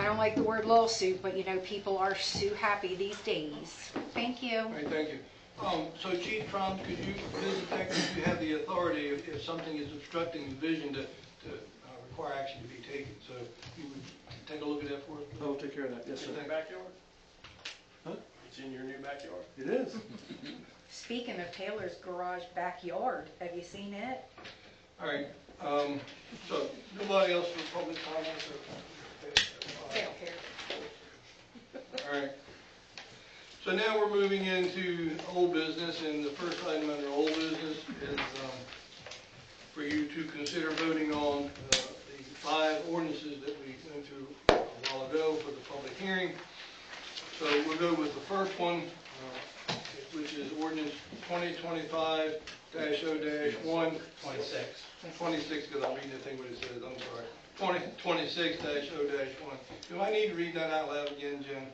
don't like the word lawsuit, but people are so happy these days. Thank you. All right, thank you. So Chief Trump, could you visit that, because you have the authority if something is obstructing the vision to require action to be taken. So you would take a look at that for us? I will take care of that, yes, sir. In your backyard? Huh? It's in your new backyard? It is. Speaking of Taylor's Garage backyard, have you seen it? All right, so nobody else for public comments or? They don't care. All right. So now we're moving into old business, and the first item under old business is for you to consider voting on the 5 ordinances that we went through a while ago for the public hearing. So we'll go with the first one, which is ordinance 2025-0-1. 26, because I'm reading the thing what it says, I'm sorry. 2026-0-1. Do I need to read that out loud again, Jen?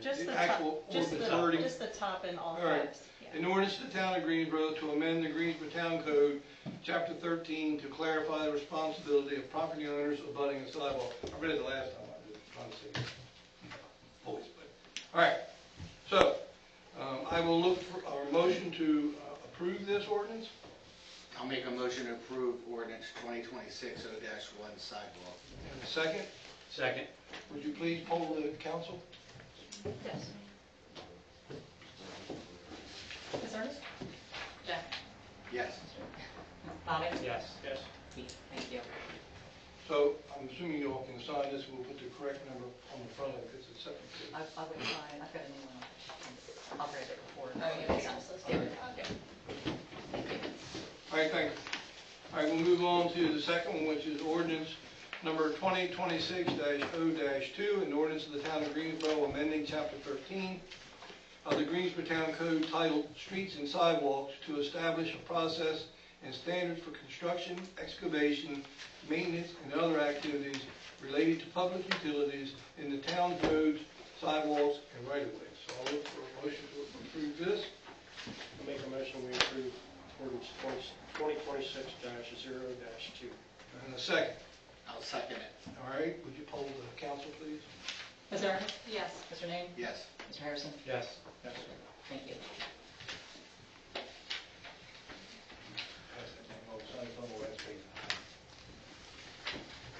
Just the actual top, just ordinance the, wording. just the top and all All right. caps. Yeah. An ordinance to the town of Greensboro to amend the Greensboro Town Code, Chapter 13, to clarify the responsibility of property owners abutting a sidewalk. I read it the last time, I was trying to say voice, but, all right. So, I will look for a motion to approve this ordinance. I'll make a motion to approve ordinance 2026-0-1 sidewalk. And a second. Second. Would you please poll the council? Yes. Ms. Ernest? Jack? Yes. Bobby? Yes. Yes. Keith, thank you. So, I'm assuming you all can sign this, we'll put the correct number on the front of it, because it's separate. I wouldn't mind, I've got a new one. I'll grab it before. Oh, yeah, Yeah. All right, thank you. All right, we'll move on to the second one, which is ordinance number 2026-0-2, an ordinance of the town of Greensboro amending chapter 13 of the Greensboro Town Code titled Streets and Sidewalks to establish a process and standards for construction, excavation, maintenance, and other activities related to public utilities in the town's roads, sidewalks, and right-of-ways. So I'll look for a motion to approve this. I'll make a motion we approve ordinance 2026-0-2. And a second. I'll second it. All right, would you poll the council, please? Ms. Ernest? Yes. Mr. Name? Yes. Mr. Harrison? Yes. Yes. Thank you.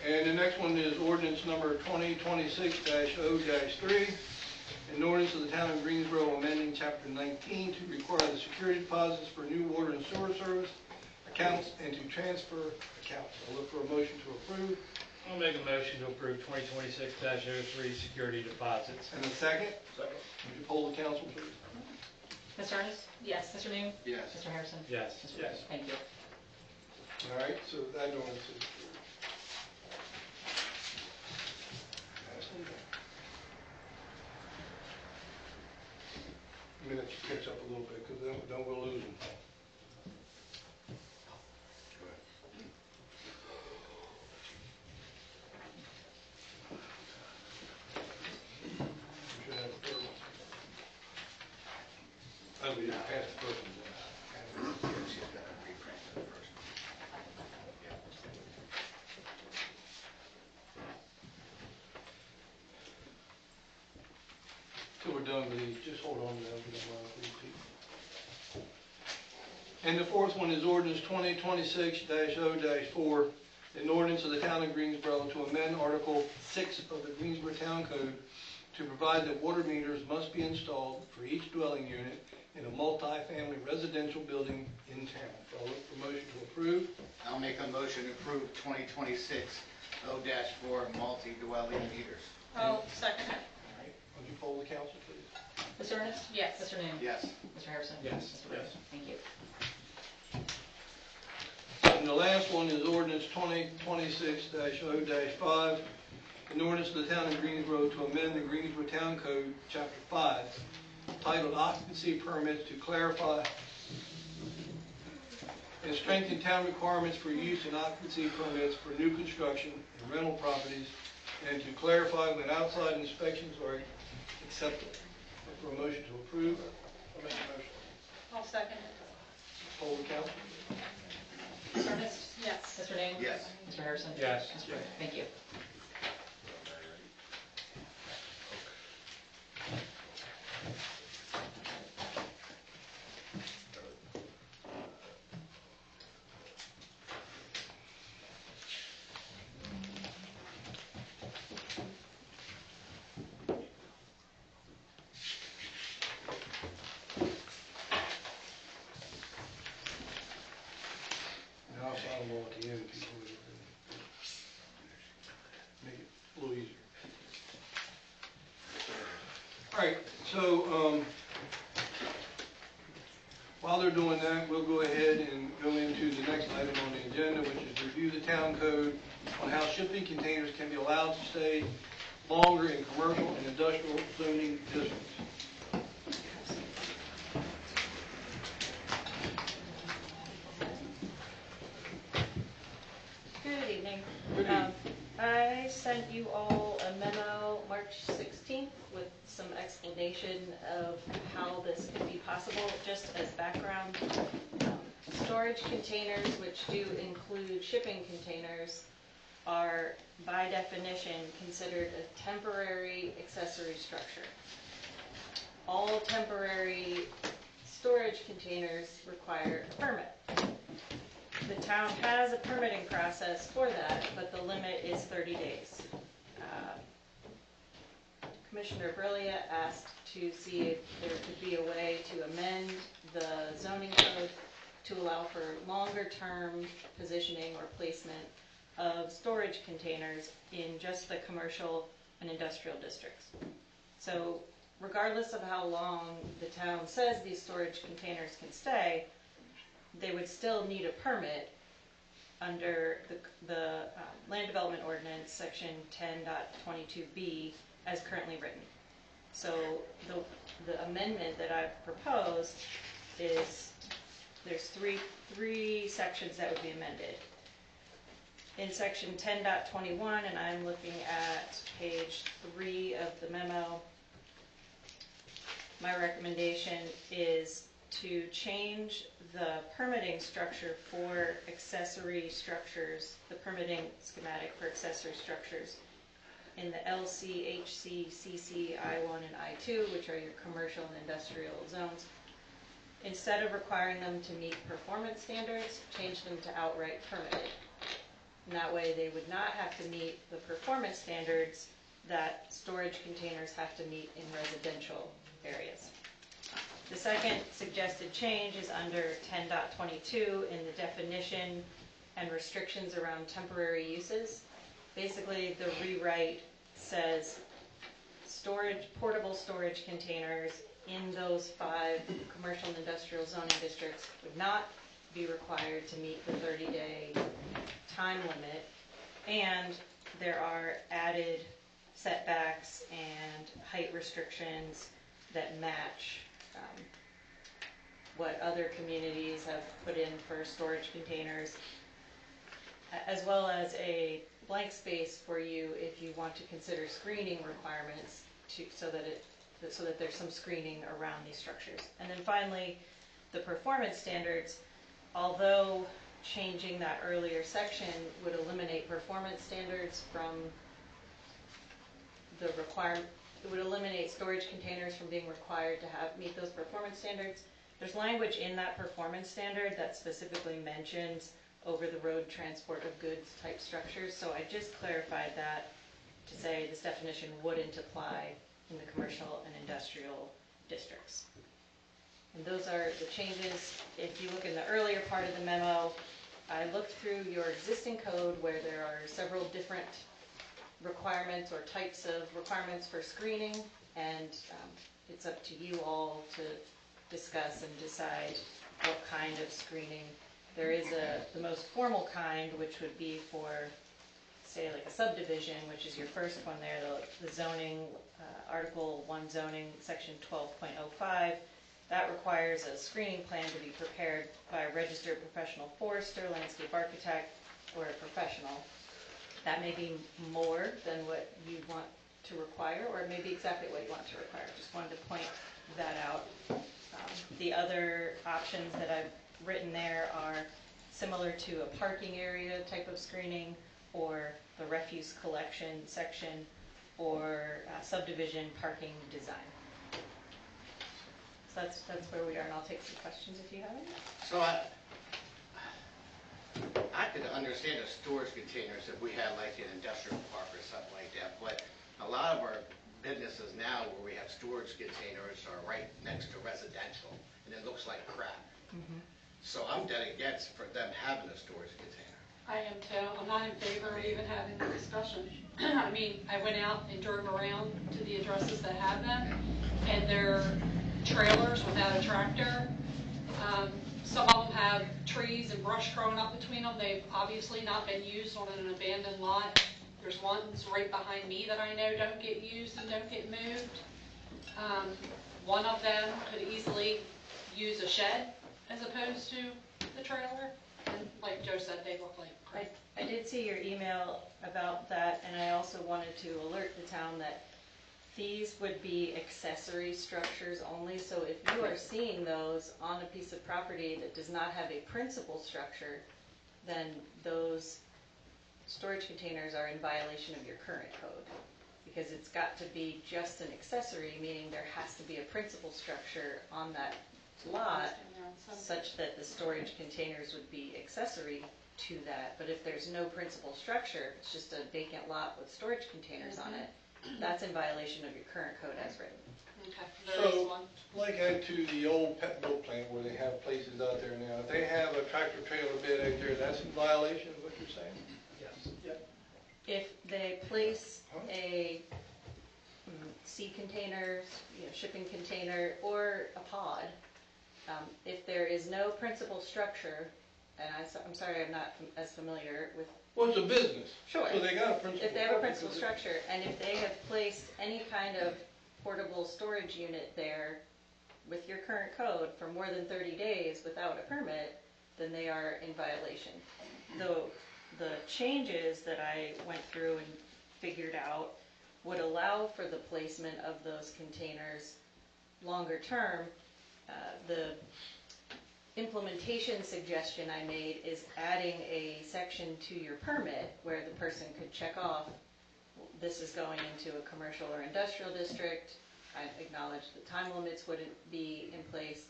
And the next one is ordinance number 2026-0-3, an ordinance of the town of Greensboro amending chapter 19 to require the security deposits for new water and sewer service accounts and to transfer accounts. I'll look for a motion to approve. I'll make a motion to approve 2026-03 security deposits. And a second. Second. Would you poll the council, please? Ms. Ernest? Yes. Mr. Name? Yes. Mr. Harrison? Yes. Mr. Yes. Thank you. All right, so that ordinance is approved. minutes catch up a little bit, because then we'll lose them. We should have a third one. Oh, we didn't pass the first one. She's got to reprint the first one. Till we're done with these, just hold on to that, if you don't mind, please, Pete. And the fourth one is ordinance 2026-0-4, an ordinance of the town of Greensboro to amend Article 6 of the Greensboro Town Code to provide that water meters must be installed for each dwelling unit in a multi-family residential building in town. So I'll look for motion to approve. I'll make a motion to approve 2026-0-4 multi-dwelling meters. I'll second it. All right, would you poll the council, please? Mr. Ernest? Yes. Mr. Name? Yes. Mr. Harrison? Yes. Mr. Rhodes? Thank you. And the last one is ordinance 2026-0-5, an ordinance of the town of Greensboro to amend the Greensboro Town Code, Chapter 5, titled Occupancy Permits, to clarify and strengthen town requirements for use and occupancy permits for new construction and rental properties, and to clarify when outside inspections are acceptable. Look for a motion to approve. I'll make a motion. I'll second it. Poll the council. Mr. Ernest? Yes. Mr. Name? Yes. Mr. Harrison? Yes. Mr. Rhodes? Thank you. Now I'll sign them all at the end, people. Make it a little easier. All right, so while they're doing that, we'll go ahead and go into the next item on the agenda, which is review the town code on how shipping containers can be allowed to stay longer in commercial and industrial zoning districts. Good evening. Good evening. I sent you all a memo March 16th with some explanation of how this could be possible, just as background. Storage containers, which do include shipping containers, are by definition considered a temporary accessory structure. All temporary storage containers require a permit. The town has a permitting process for that, but the limit is 30 days. Commissioner Brillia asked to see if there could be a way to amend the zoning code to allow for longer-term positioning or placement of storage containers in just the commercial and industrial districts. So regardless of how long the town says these storage containers can stay, they would still need a permit under the Land Development Ordinance, Section 10.22B, as currently written. So the amendment that I've proposed is, there's three sections that would be amended. In Section 10.21, and I'm looking at page 3 of the memo, my recommendation is to change the permitting structure for accessory structures, the permitting schematic for accessory structures in the LC, HC, CC, I1, and I2, which are your commercial and industrial zones. Instead of requiring them to meet performance standards, change them to outright permitted. And that way they would not have to meet the performance standards that storage containers have to meet in residential areas. The second suggested change is under 10.22 in the definition and restrictions around temporary uses. Basically, the rewrite says portable storage containers in those 5 commercial and industrial zoning districts would not be required to meet the 30-day time limit, and there are added setbacks and height restrictions that match what other communities have put in for storage containers, as well as a blank space for you if you want to consider screening requirements so that there's some screening around these structures. And then finally, the performance standards, although changing that earlier section would eliminate performance standards from the requirement, it would eliminate storage containers from being required to meet those performance standards. There's language in that performance standard that specifically mentions over-the-road transport of goods type structures, so I just clarified that to say this definition wouldn't apply in the commercial and industrial districts. And those are the changes. If you look in the earlier part of the memo, I looked through your existing code where there are several different requirements or types of requirements for screening, and it's up to you all to discuss and decide what kind of screening. There is the most formal kind, which would be for, say, like a subdivision, which is your first one there, the zoning, Article 1 zoning, Section 12.05. That requires a screening plan to be prepared by a registered professional forester, landscape architect, or a professional. That may be more than what you want to require, or it may be exactly what you want to require. Just wanted to point that out. The other options that I've written there are similar to a parking area type of screening, or the refuse collection section, or subdivision parking design. So that's where we are, and I'll take some questions if you have any. So I could understand the storage containers if we had like an industrial park or something like that, but a lot of our businesses now where we have storage containers are right next to residential, and it looks like crap. So I'm dead against for them having a storage container. I am too. I'm not in favor of even having the discussion. I mean, I went out and drove around to the addresses that have them, and they're trailers without a tractor. Some of them have trees and brush growing up between them. They've obviously not been used on an abandoned lot. There's ones right behind me that I know don't get used and don't get moved. One of them could easily use a shed as opposed to the trailer. And like Joe said, they look like crap. I did see your email about that, and I also wanted to alert the town that these would be accessory structures only. So if you are seeing those on a piece of property that does not have a principal structure, then those storage containers are in violation of your current code, because it's got to be just an accessory, meaning there has to be a principal structure on that lot such that the storage containers would be accessory to that. But if there's no principal structure, it's just a vacant lot with storage containers on it, that's in violation of your current code as written. Okay, there is So, one. like to the old pet boat plant where they have places out there now, if they have a tractor trailer bed out there, that's in violation of what you're saying? Yes. Yep. If they place a sea container, shipping container, or a pod, if there is no principal structure, and I'm sorry, I'm not as familiar with. Well, it's a business. Sure. So they got a principal. If they have a principal structure, and if they have placed any kind of portable storage unit there with your current code for more than 30 days without a permit, then they are in violation. Though the changes that I went through and figured out would allow for the placement of those containers longer term. The implementation suggestion I made is adding a section to your permit where the person could check off, this is going into a commercial or industrial district. I acknowledge the time limits wouldn't be in place.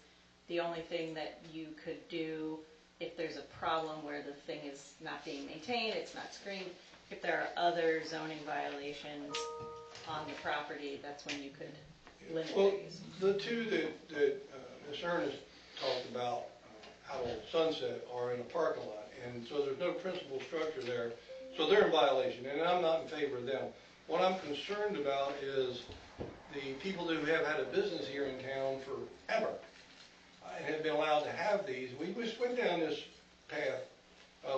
The only thing that you could do if there's a problem where the thing is not being maintained, it's not screened, if there are other zoning violations on the property, that's when you could limit Well, their use. the two that Ms. Ernest talked about out on Sunset are in a parking lot, and so there's no principal structure there, so they're in violation, and I'm not in favor of them. What I'm concerned about is the people who have had a business here in town forever and have been allowed to have these. We just went down this path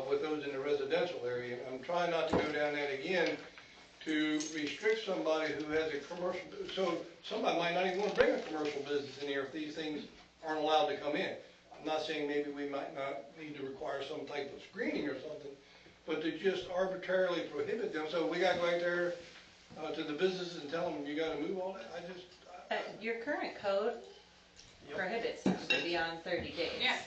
with those in the residential area. I'm trying not to go down that again to restrict somebody who has a commercial, so somebody might not even want to bring a commercial business in here if these things aren't allowed to come in. I'm not saying maybe we might not need to require some type of screening or something, but to just arbitrarily prohibit them, so we gotta go out there to the businesses and tell them you gotta move all that, Your current code prohibits them beyond 30 days. Yeah.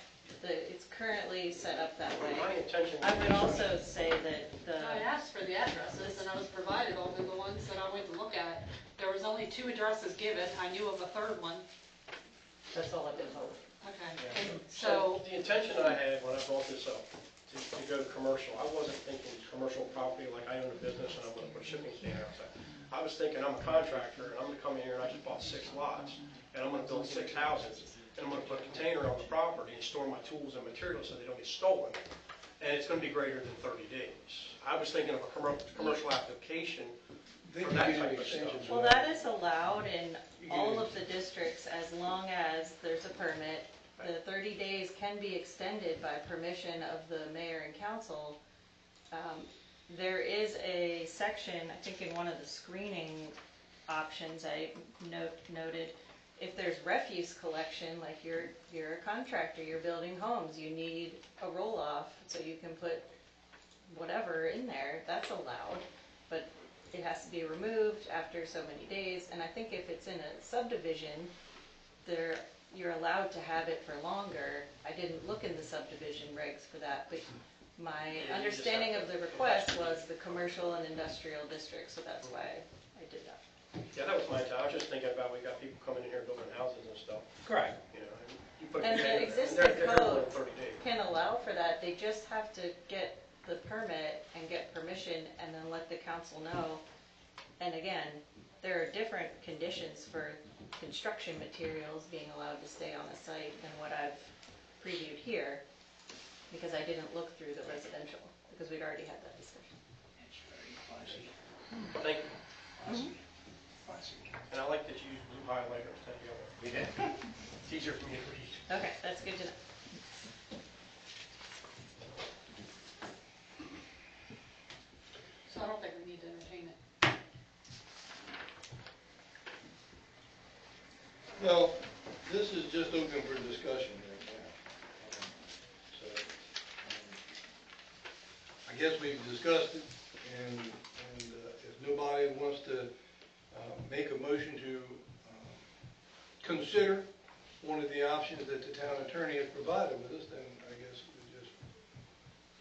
It's currently set up that way. My intention. I would also say that I asked for the addresses, and I was provided only the ones that I went to look at. There was only 2 addresses given. I knew of a third one. That's all I've been told. Okay. And so, The intention I had when I brought this up, to go commercial, I wasn't thinking commercial property like I own a business and I'm gonna put a shipping stand outside. I was thinking I'm a contractor and I'm gonna come in here and I just bought 6 lots and I'm gonna build 6 houses and I'm gonna put a container on the property and store my tools and materials so they don't get stolen. And it's gonna be greater than 30 days. I was thinking of a commercial application for that type of stuff. Well, that is allowed in all of the districts as long as there's a permit. The 30 days can be extended by permission of the mayor and council. There is a section, I think in one of the screening options I noted, if there's refuse collection, like you're a contractor, you're building homes, you need a roll-off so you can put whatever in there, that's allowed, but it has to be removed after so many days. And I think if it's in a subdivision, you're allowed to have it for longer. I didn't look in the subdivision regs for that, but my understanding of the request was the commercial and industrial district, so that's why I did that. Yeah, that was my time. I was just thinking about, we got people coming in here building houses and stuff. Correct. You know, and you put a And container the there, existing they're here code for 30 days. can allow for that, they just have to get the permit and get permission and then let the council know. And again, there are different conditions for construction materials being allowed to stay on the site than what I've previewed here, because I didn't look through the residential, because we'd already had that discussion. Thank you. And I like that you use blue highlighters. Thank you. We did. It's easier for me to read. Okay, that's good to know. so I don't think we need to entertain it. Well, this is just open for discussion right now. So, I guess we've discussed it, and if nobody wants to make a motion to consider one of the options that the town attorney has provided with us, then I guess we just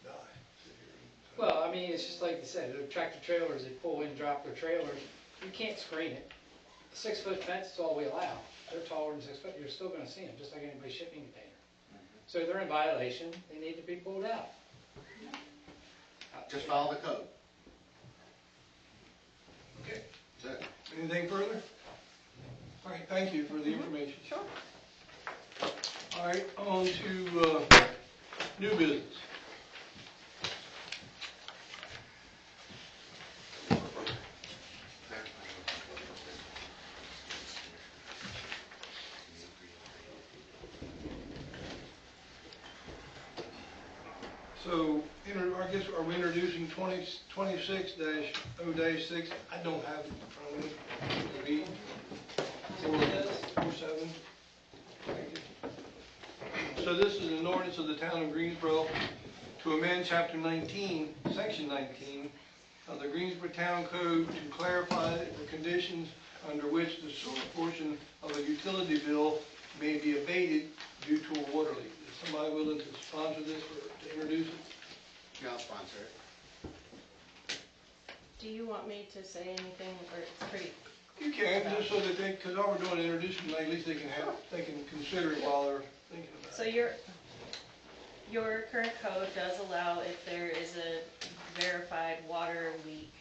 die. Well, I mean, it's just like you said, the tractor trailers, they pull in, drop their trailers, you can't screen it. A 6-foot fence is all we allow. They're taller than 6 foot, you're still gonna see them, just like anybody's shipping container. So they're in violation, they need to be pulled out. Just follow the code. Okay. That's it. Anything further? All right, thank you for the information. Sure. All right, on to new business. So, I guess, are we introducing 26-0-6? I don't have it in front of me to read. 47. So this is an ordinance of the town of Greensboro to amend chapter 19, section 19 of the Greensboro Town Code to clarify the conditions under which the sewer portion of a utility bill may be abated due to a water leak. Is somebody willing to sponsor this or to introduce it? Yeah, I'll sponsor it. Do you want me to say anything, or it's pretty? You can, just so that they, because all we're doing is introducing, at least they can have, they can consider it while they're thinking about it. So your current code does allow, if there is a verified water leak,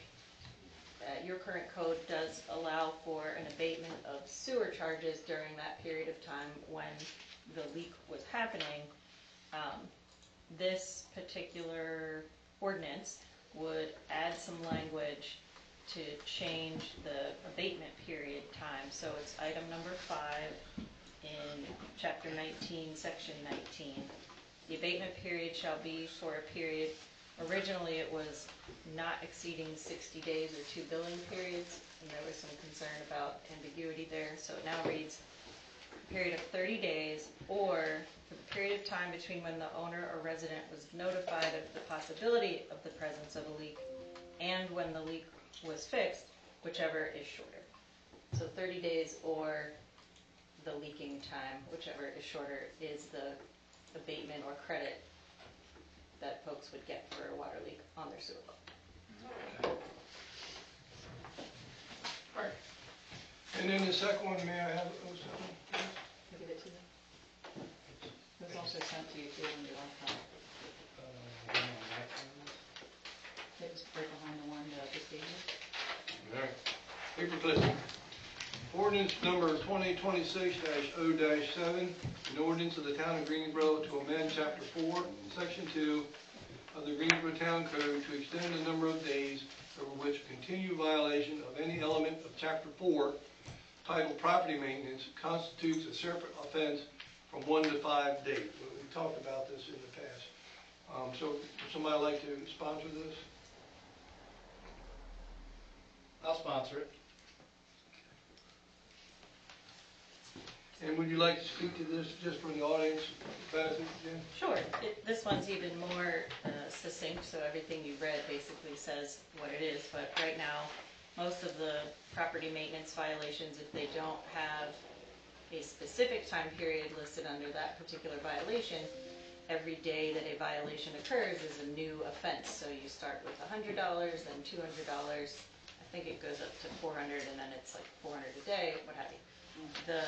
your current code does allow for an abatement of sewer charges during that period of time when the leak was happening. This particular ordinance would add some language to change the abatement period time. So it's item number 5 in chapter 19, section 19. The abatement period shall be for a period Originally, it was not exceeding 60 days or 2 billing periods, and there was some concern about ambiguity there, so it now reads a period of 30 days, or for the period of time between when the owner or resident was notified of the possibility of the presence of a leak and when the leak was fixed, whichever is shorter. So 30 days or the leaking time, whichever is shorter, is the abatement or credit that folks would get for a water leak on their sewer bill. Right. And then the second one, may I have those? I'll give it to you. It was also sent to you too in your laptop. It was right behind the one that just gave you. All right. Paper clipping. Ordinance number 2026-0-7, an ordinance of the Town of Greensboro to amend Chapter 4, Section 2 of the Greensboro Town Code to extend the number of days over which continued violation of any element of Chapter 4, titled Property Maintenance, constitutes a separate offense from 1 to 5 days. We talked about this in the past. So would somebody like to sponsor this? I'll sponsor it. And would you like to speak to this just for the audience benefit, Jen? Sure. This one's even more succinct, so everything you read basically says what it is. But right now, most of the property maintenance violations, if they don't have a specific time period listed under that particular violation, every day that a violation occurs is a new offense. So you start with $100, then $200. I think it goes up to $400, and then it's like $400 a day, what have you. The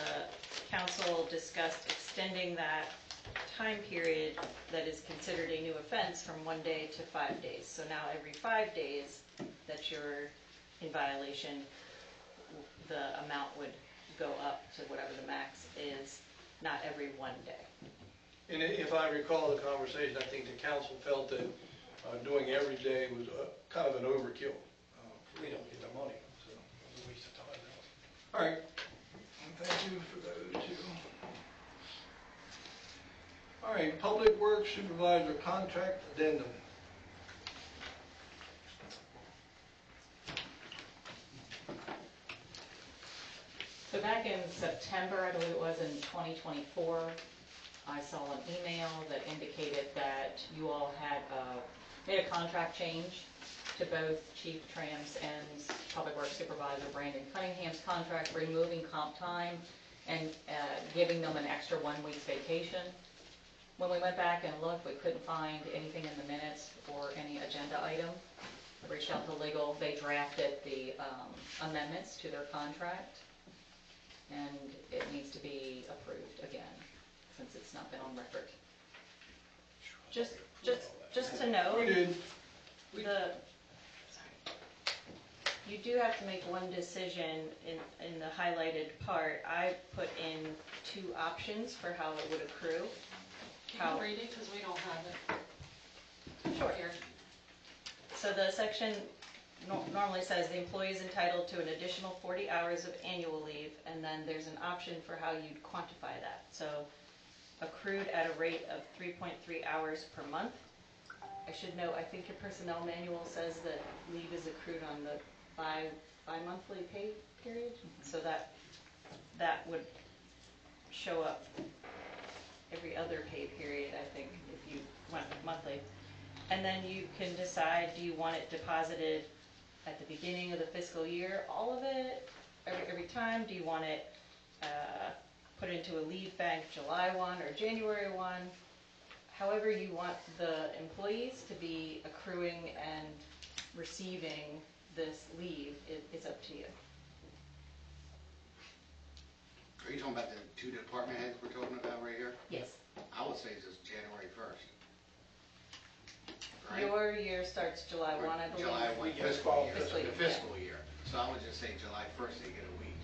council discussed extending that time period that is considered a new offense from 1 day to 5 days. So now every 5 days that you're in violation, the amount would go up to whatever the max is, not every 1 day. And if I recall the conversation, I think the council felt that doing every day was kind of an overkill. We don't get the money, so it's a waste of time. All right. Thank you for those two. All right, Public Works Supervisor Contract Addendum. So back in September, I believe it was, in 2024, I saw an email that indicated that you all had made a contract change to both Chief Tram's and Public Works Supervisor Brandon Cunningham's contract, removing comp time and giving them an extra 1 week's vacation. When we went back and looked, we couldn't find anything in the minutes or any agenda item. I reached out to legal. They drafted the amendments to their contract, and it needs to be approved again since it's not been on record. Just to note, you do have to make one decision in the highlighted part. I put in 2 options for how it would accrue. Can you read it, because we don't have it? Sure. Here. So the section normally says the employee is entitled to an additional 40 hours of annual leave, and then there's an option for how you'd quantify that. So accrued at a rate of 3.3 hours per month. I should note, I think your personnel manual says that leave is accrued on the bi-monthly pay period, so that would show up every other pay period, I think, if you went monthly. And then you can decide, do you want it deposited at the beginning of the fiscal year, all of it, every time? Do you want it put into a leave bank July 1 or January 1? However you want the employees to be accruing and receiving this leave, it's up to you. Are you talking about the 2 department heads we're talking about right here? Yes. I would say just January 1st. Right? Your year starts July 1, I believe. July 1, fiscal year. Fiscal year, The fiscal year. So I would just say July 1st, they get a week.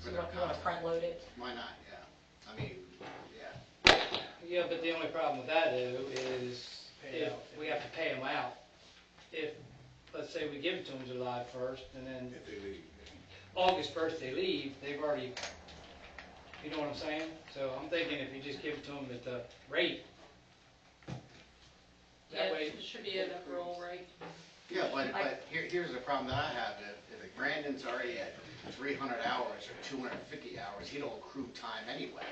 So you want to front load it? Why not, yeah. I mean, yeah. Yeah, but the only problem with that though is if we have to pay them out. If, let's say we give it to them July 1st and then If they leave. August 1st they leave, they've already, you know what I'm saying? So I'm thinking if you just give it to them at the rate, That Yeah, way. it should be an accrual rate. Yeah, but here's the problem that I have. If Brandon's already at 300 hours or 250 hours, he don't accrue time anyway.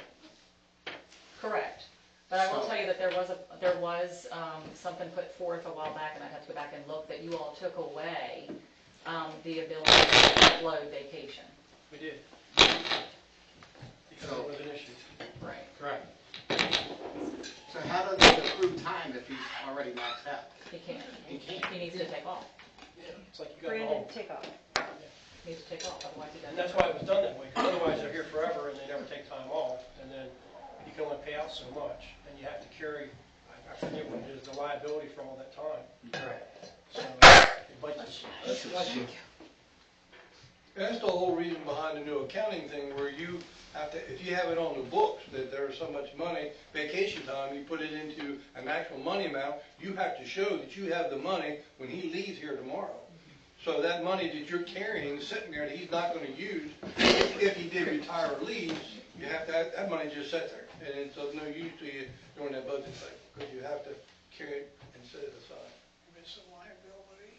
Correct. But I will tell you that there was something put forth a while back, and I'd have to go back and look, that you all took away the ability to upload vacation. We did. Because it was an issue. Right. Correct. So how does he accrue time if he's already maxed out? He can't. He can't. He needs to take off. Yeah, it's like you got home. take off. He needs to take off, otherwise he doesn't. And that's why it was done that way, because otherwise they're here forever and they never take time off, and then you can only pay out so much, and you have to carry, I forget what it is, the liability for all that time. Correct. So it bites us. That's the whole reason behind the new accounting thing, where you have to, if you have it on the books that there's so much money, vacation time, you put it into an actual money amount, you have to show that you have the money when he leaves here tomorrow. So that money that you're carrying, sitting there, that he's not gonna use, if he did retire or leave, you have to, that money just sits there. And it's of no use to you during that budget cycle, because you have to carry it and set it aside. It's a liability.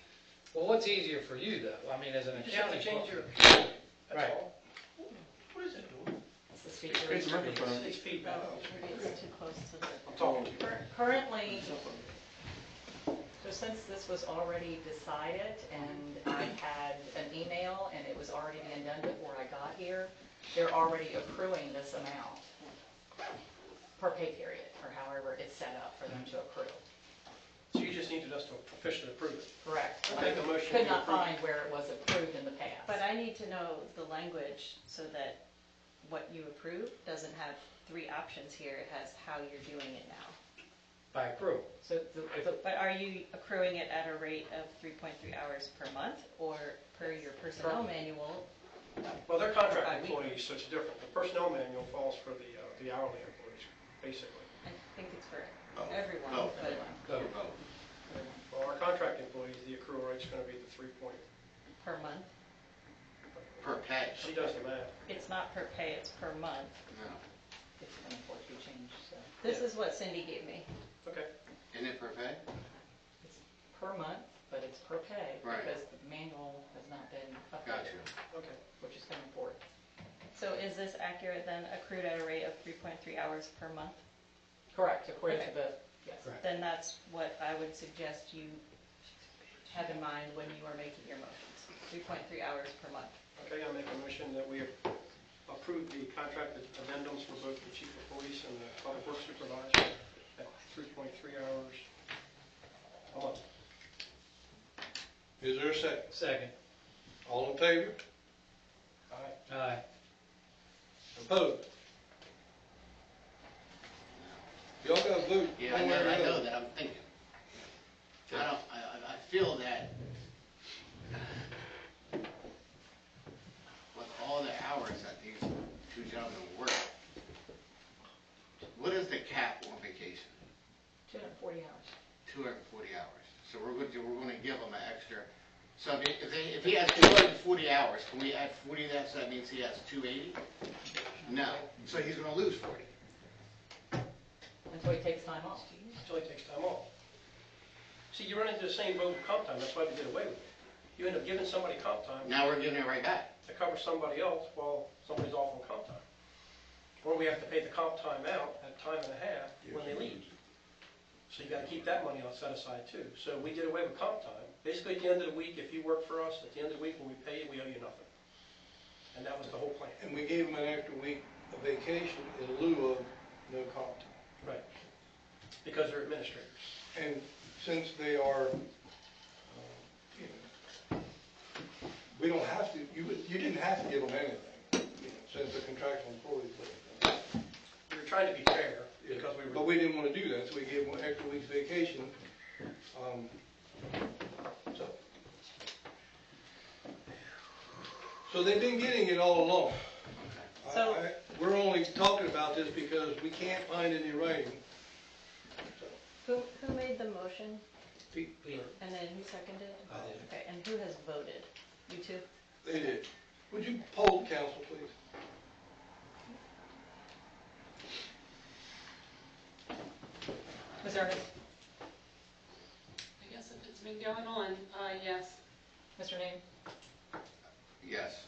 Well, what's easier for you though? I mean, as an You just have to accounting. change your, that's Right. all. What is it doing? It's the speaker. It's a microphone. It's feedback. Maybe it's too close to the. I'm talking to you. Currently, so since this was already decided, and I had an email, and it was already being done before I got here, they're already accruing this amount per pay period, or however it's set up for them to accrue. So you just needed us to officially approve it. Correct. I'll make a motion Could to not approve. find where it was approved in the past. But I need to know the language so that what you approve doesn't have three options here. It has how you're doing it now. By accrual. So But are you accruing it at a rate of 3.3 hours per month, or per your personnel manual? Well, they're contract By week. employees, so it's different. The personnel manual falls for the hourly employees, basically. I think it's for Both. everyone, Both. but Or both. Well, our contract employees, the accrual rate's gonna be the 3 point. per month. Per pay. She does the math. It's not per pay, it's per month. No. it's going to be changed, so. This is what Cindy gave me. Okay. Isn't it per pay? It's per month, but it's per pay, Right. because the manual has not been Got updated, you. Okay. which is coming forward. So is this accurate then, accrued at a rate of 3.3 hours per month? Correct, according to Okay. the, yes. Correct. Then that's what I would suggest you have in mind when you are making your motions. 3.3 hours per month. Okay, I make a motion that we approve the contract addendums for both the chief of police and the public works supervisor at 3.3 hours a month. Is there a second? Second. All in favor? Aye. Aye. Opposed? Y'all gotta vote. Yeah, I know that, I'm thinking. I feel that with all the hours that these two gentlemen work, what is the cap on vacation? 240 hours. 240 hours. So we're going to give them an extra, so if he has 240 hours, can we add 40 to that, so that means he has 280? No, so he's going to lose 40. Until he takes time off. Until he takes time off. See, you run into the same boat with comp time, that's why we did away with it. You end up giving somebody comp time Now we're giving it right back. to cover somebody else while somebody's off on comp time. Or we have to pay the comp time out at time and a half when they leave. So you gotta keep that money set aside too. So we did away with comp time. Basically, at the end of the week, if you work for us, at the end of the week when we pay you, we owe you nothing. And that was the whole plan. And we gave them an extra week of vacation in lieu of no comp time. Right. Because they're administrators. And since they are, we don't have to, you didn't have to give them anything, since they're contractual employees. We were trying to be fair because we were. But we didn't want to do that, so we gave them an extra week's vacation. So they've been getting it all along. So- We're only talking about this because we can't find any writing. Who made the motion? Pete, And then who seconded? I did. Okay, and who has voted? You two? they did. Would you poll the council, please? Ms. Ernest? been going on, yes. Mr. Name? Yes.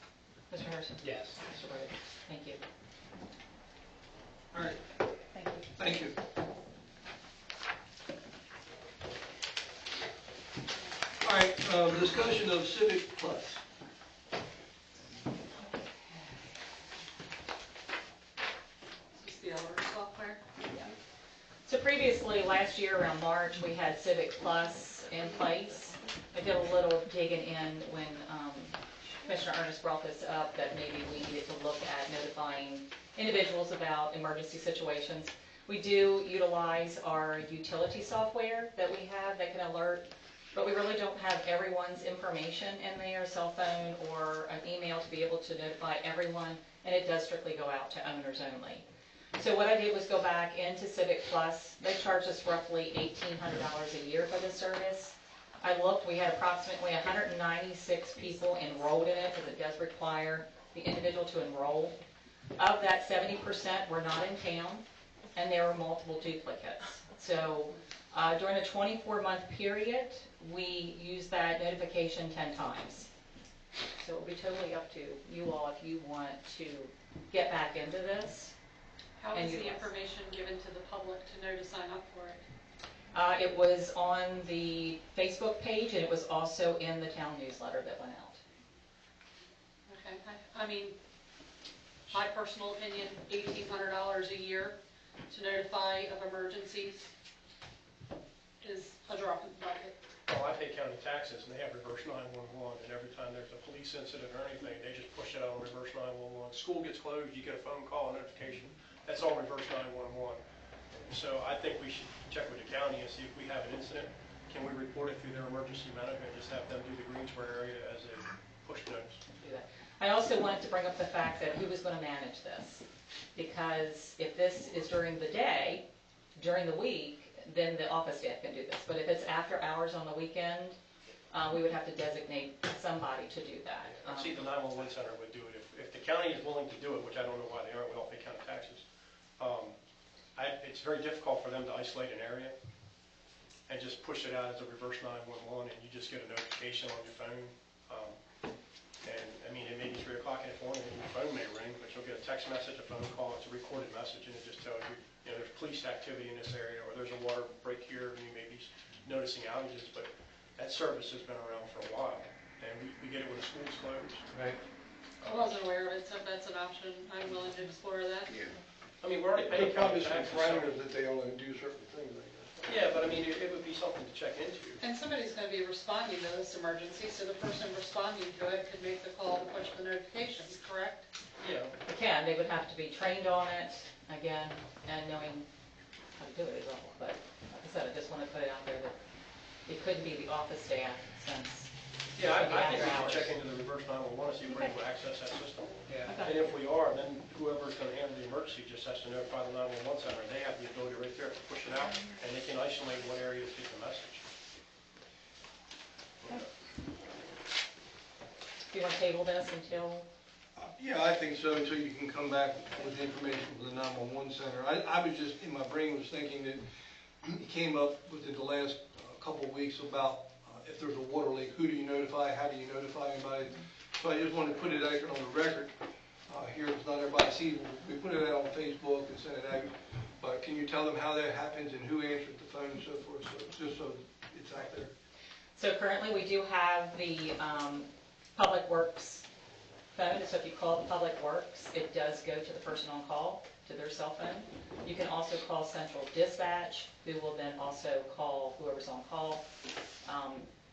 Mr. Harrison? Yes. Mr. Rhodes? Thank you. All right, Thank you. thank you. All right, discussion of Civic Plus. Is this the alert software? So previously, last year around March, we had Civic Plus in place. I did a little digging in when Commissioner Ernest brought this up, that maybe we needed to look at notifying individuals about emergency situations. We do utilize our utility software that we have that can alert, but we really don't have everyone's information in there, cell phone or an email, to be able to notify everyone, and it does strictly go out to owners only. So what I did was go back into Civic Plus. They charge us roughly $1,800 a year for this service. I looked, we had approximately 196 people enrolled in it, because it does require the individual to enroll. Of that, 70% were not in town, and there were multiple duplicates. So during a 24-month period, we used that notification 10 times. So it will be totally up to you all if you want to get back into this. How And is the utilize. information given to the public to know to sign up for it? It was on the Facebook page, and it was also in the town newsletter that went out. Okay, I mean, my personal opinion, $1,800 a year to notify of emergencies is a drop in the bucket. Well, I pay county taxes, and they have reverse 911, and every time there's a police incident or anything, they just push it out on reverse 911. School gets closed, you get a phone call, a notification, that's all reverse 911. So I think we should check with the county and see if we have an incident. Can we report it through their emergency management, just have them do the Greensboro area as a push notice? Do that. I also wanted to bring up the fact that who was going to manage this, because if this is during the day, during the week, then the office staff can do this. But if it's after hours on the weekend, we would have to designate somebody to do that. See, the 911 center would do it. If the county is willing to do it, which I don't know why they aren't, we all pay county taxes. It's very difficult for them to isolate an area and just push it out as a reverse 911, and you just get a notification on your phone. And I mean, it may be 3 o'clock in the morning, and your phone may ring, but you'll get a text message, a phone call, it's a recorded message, and it just tells you, there's police activity in this area, or there's a water break here, and you may be noticing outages. But that service has been around for a while, and we get it when the school's closed. Right. I wasn't aware of it, so if that's an option, I'm willing to explore that. Yeah. I mean, we're already paying county taxes. Parameters that they only do certain things, I guess. Yeah, but I mean, it would be something to check into. And somebody's going to be responding to this emergency, so the person responding to it could make the call to push the notification, correct? Yeah. They can. They would have to be trained on it, again, and knowing how to do it as well. But like I said, I just want to put it out there that it couldn't be the office staff, since Yeah, it's gonna be I think after we should hours. check into the reverse 911, see if we're able to access that system. Yeah. And if we are, then whoever's going to handle the emergency just has to notify the 911 center. They have the ability right there to push it out, and they can isolate what areas get the message. Do you want to table this until? Yeah, I think so, until you can come back with information from the 911 center. I was just, in my brain was thinking that it came up within the last couple of weeks about if there's a water leak, who do you notify, how do you notify anybody? So I just wanted to put it out on the record here, because not everybody sees it. We put it out on Facebook and sent it out, but can you tell them how that happens and who answered the phone and so forth, so just so it's out there? So currently, we do have the Public Works phone. So if you call the Public Works, it does go to the person on call, to their cell phone. You can also call Central Dispatch, who will then also call whoever's on call.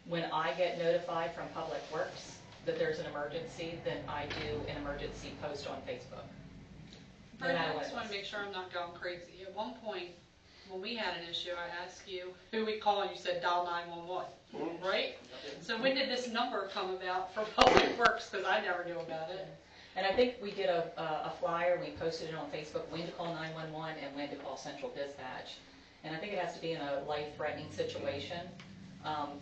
When I get notified from Public Works that there's an emergency, then I do an emergency post on Facebook. No Brenda, matter I what just it want is. to make sure I'm not going crazy. At one point, when we had an issue, I asked you who we call, and you said dial 911, right? So when did this number come about for Public Works? Because I never knew about it. And I think we did a flyer, we posted it on Facebook, when to call 911 and when to call Central Dispatch. And I think it has to be in a life-threatening situation,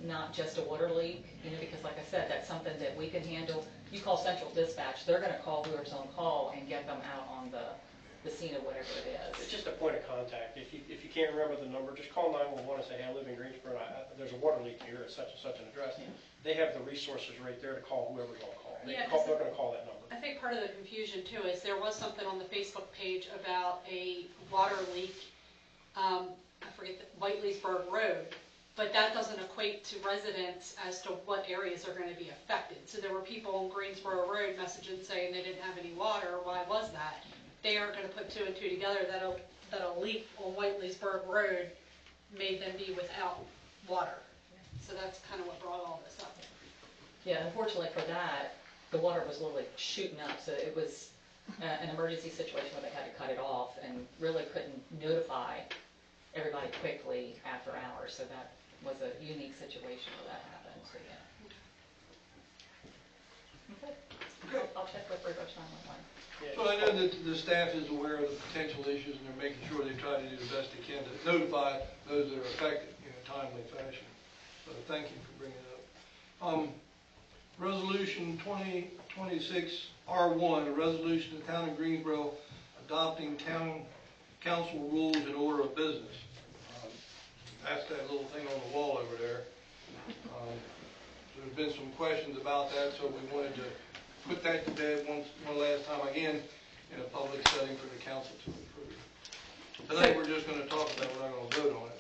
not just a water leak, because like I said, that's something that we can handle. You call Central Dispatch, they're going to call whoever's on call and get them out on the the scene of whatever it It's is. just a point of contact. If you can't remember the number, just call 911 and say, hey, I live in Greensboro, there's a water leak here at such and such an address. Yeah. They have the resources right there to call whoever's on call. Yeah, They're going to call that number. I think part of the confusion too is there was something on the Facebook page about a water leak, I forget, Whiteleysburg Road, but that doesn't equate to residents as to what areas are going to be affected. So there were people on Greensboro Road messaging saying they didn't have any water. Why was that? They aren't going to put two and two together that a leak on Whiteleysburg Road made them be without water. So that's kind of what brought all this up. Yeah, unfortunately for that, the water was literally shooting up, so it was an emergency situation where they had to cut it off and really couldn't notify everybody quickly after hours, so that was a unique situation where that happened, so yeah. Okay. I'll check with Riverwatch 911. So I know that the staff is aware of the potential issues, and they're making sure they try to do the best they can to notify those that are affected in a timely fashion. So thank you for bringing it up. Resolution 2026 R1, a resolution of the Town of Greensboro adopting town council rules and order of business. That's that little thing on the wall over there. So there's been some questions about that, so we wanted to put that to bed one last time again in a public setting for the council to approve. Tonight we're just going to talk about it, we're not going to vote on it.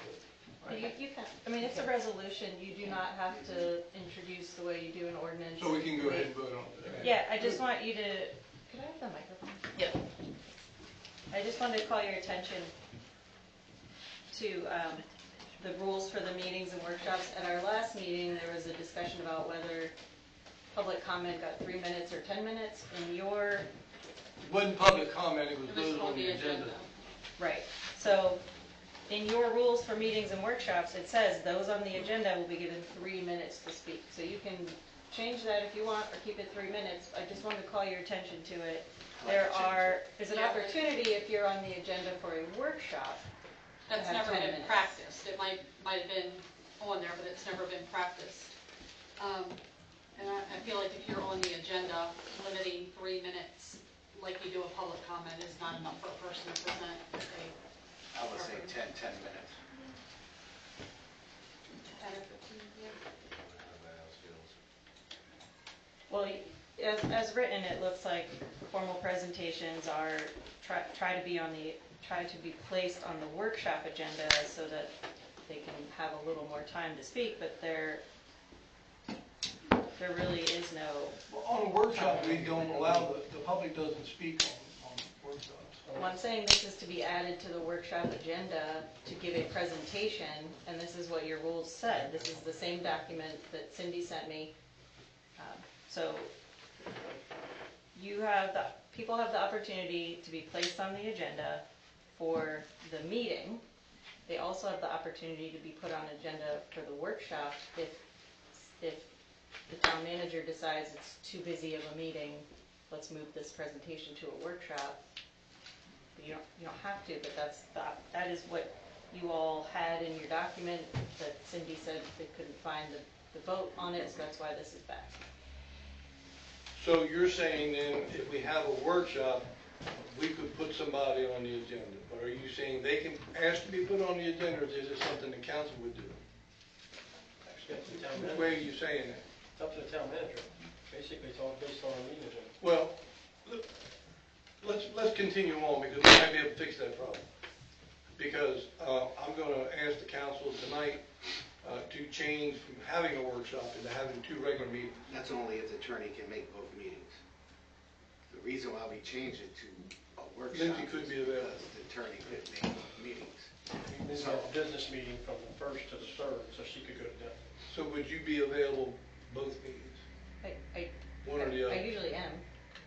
You can, I mean, it's a resolution, you do not have to introduce the way you do an ordinance. So we can go ahead and vote on it. Yeah, I just want you to, could I have the microphone? Yep. I just wanted to call your attention to the rules for the meetings and workshops. At our last meeting, there was a discussion about whether public comment got 3 minutes or 10 minutes. In your... It wasn't public comment, it was those on the agenda. Right. So in your rules for meetings and workshops, it says those on the agenda will be given 3 minutes to speak. So you can change that if you want or keep it 3 minutes. I just wanted to call your attention to it. There's an opportunity if you're on the agenda for a workshop. That's never been practiced. It might have been on there, but it's never been practiced. And I feel like if you're on the agenda, limiting 3 minutes like you do a public comment is not enough for a person to present. I would say 10 minutes. 10 or 15, yeah. Well, as written, it looks like formal presentations are try to be placed on the workshop agenda so that they can have a little more time to speak, but there really is no... Well, on a workshop, we don't allow, the public doesn't speak on workshops. Well, I'm saying this is to be added to the workshop agenda to give a presentation, and this is what your rules said. This is the same document that Cindy sent me. So people have the opportunity to be placed on the agenda for the meeting. They also have the opportunity to be put on agenda for the workshop if the town manager decides it's too busy of a meeting, let's move this presentation to a workshop. But you don't have to, but that is what you all had in your document that Cindy said they couldn't find the vote on it, so that's why this is back. So you're saying then, if we have a workshop, we could put somebody on the agenda, but are you saying they can ask to be put on the agenda, or is it something the council would do? Which way are you saying that? It's up to the town manager. Basically, it's all based on a meeting agenda. Well, let's continue on, because we might be able to fix that problem. Because I'm going to ask the council tonight to change from having a workshop into having 2 regular meetings. That's only if the attorney can make both meetings. The reason why we changed it to a workshop Lindsay could be available. because the attorney couldn't make both meetings. We moved the business meeting from the 1st to the 3rd, so she could go to that. So would you be available both meetings? One or the other? I usually am,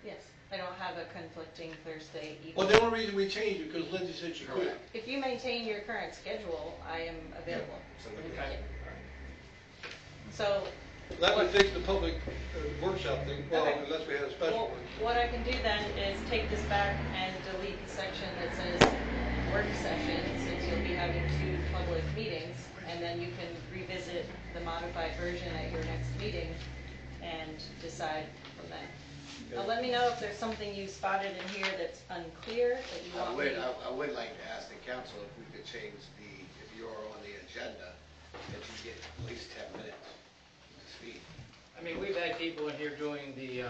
yes. I don't have a conflicting Thursday evening. Well, the only reason we changed it, because Lindsay said she could. If you maintain your current schedule, I am available. Okay. So... That would fix the public workshop thing, well, Okay. unless we had a special Well, one. what I can do then is take this back and delete the section that says work session, since you'll be having 2 public meetings, and then you can revisit the modified version at your next meeting and decide from there. Now, let me know if there's something you spotted in here that's unclear, that you want me. I would like to ask the council if we could change if you're on the agenda, that you get at least 10 minutes to speak. I mean, we've had people in here doing the,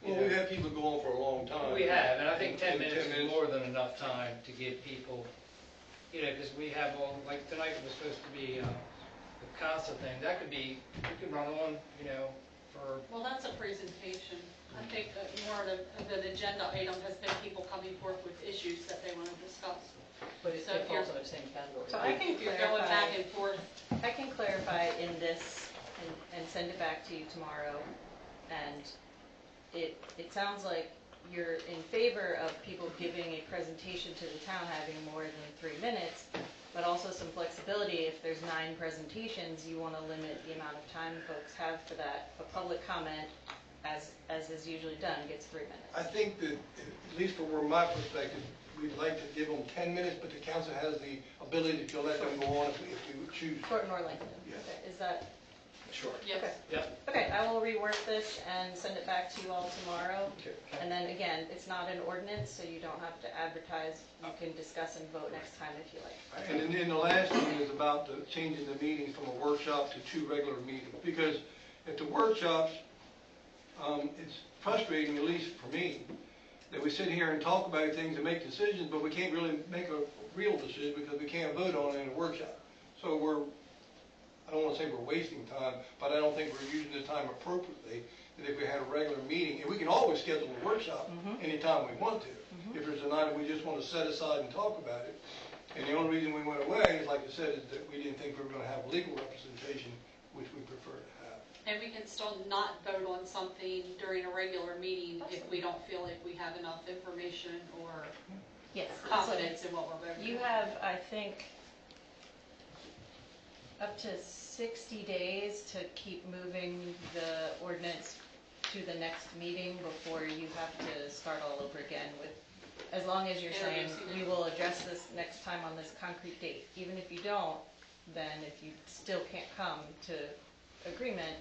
Well, we've had people go on for a long time. we have, and I think 10 minutes 10 is more than enough time to give people, you know, because we have all, like tonight was supposed to be the CASA thing. That could be, you could run on, you know, for, Well, that's a presentation. I think that more of an agenda item has been people coming forth with issues that they want to discuss. But it So if falls you're- in the same category. So I can If you're going back and forth, I can clarify in this and send it back to you tomorrow. And it sounds like you're in favor of people giving a presentation to the town having more than 3 minutes, but also some flexibility. If there's 9 presentations, you want to limit the amount of time folks have for that. A public comment, as is usually done, gets 3 minutes. I think that, at least from my perspective, we'd like to give them 10 minutes, but the council has the ability to let them go on if we choose. Short nor lengthy. Yes. Okay, is that? Sure. yes. Okay. yep. Okay, I will rework this and send it back to you all tomorrow. Okay. And then again, it's not an ordinance, so you don't have to advertise. You can discuss and vote next time if you like. And then the last thing is about changing the meetings from a workshop to 2 regular meetings. Because at the workshops, it's frustrating, at least for me, that we sit here and talk about things and make decisions, but we can't really make a real decision because we can't vote on it in a workshop. So I don't want to say we're wasting time, but I don't think we're using the time appropriately. That if we had a regular meeting, and we can always schedule a workshop anytime we want to. If there's an item we just want to set aside and talk about it. And the only reason we went away, is like I said, is that we didn't think we were going to have legal representation, which we prefer to have. And we can still not vote on something during a regular meeting if we don't feel like we have enough information or Yes. confidence in what we're voting on. You have, I think, up to 60 days to keep moving the ordinance to the next meeting before you have to start all over again with, as long as you're saying, we will address this next time on this concrete date. Even if you don't, then if you still can't come to agreement,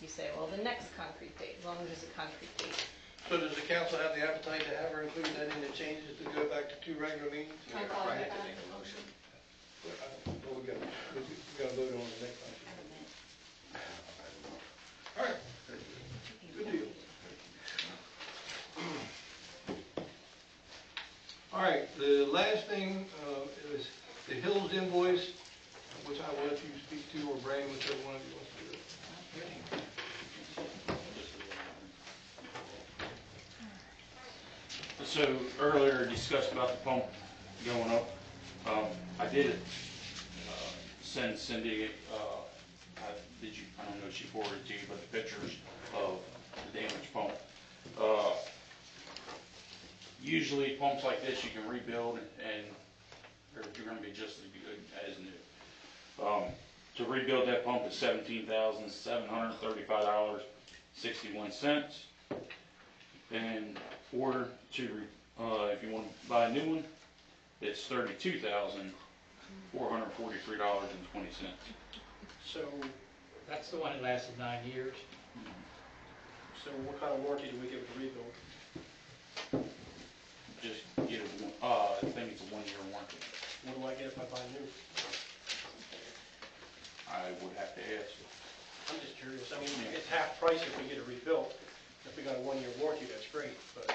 you say, well, the next concrete date, as long as there's a concrete date. So does the council have the appetite to have her include that in the changes to go back to 2 regular meetings? You're gonna probably have to make a motion. Well, we got to vote on the next one. All right. Good deal. All right, the last thing is the Hills invoice, which I will let you speak to, or Brandon, whichever one of you wants to do it. So earlier discussed about the pump going up. I did send Cindy, I don't know if she forwarded it to you, but the pictures of the damaged pump. Usually pumps like this you can rebuild and you're going to be just as good as new. To rebuild that pump is $17,735.61. And order to, if you want to buy a new one, it's $32,443.20. So that's the one that lasted 9 years. So what kind of warranty do we give it to rebuild? Just get I think it's a 1-year warranty. What do I get if I buy new? I would have to ask. I'm just curious. I mean, it's half price if we get it rebuilt. If we got a 1-year warranty, that's great, but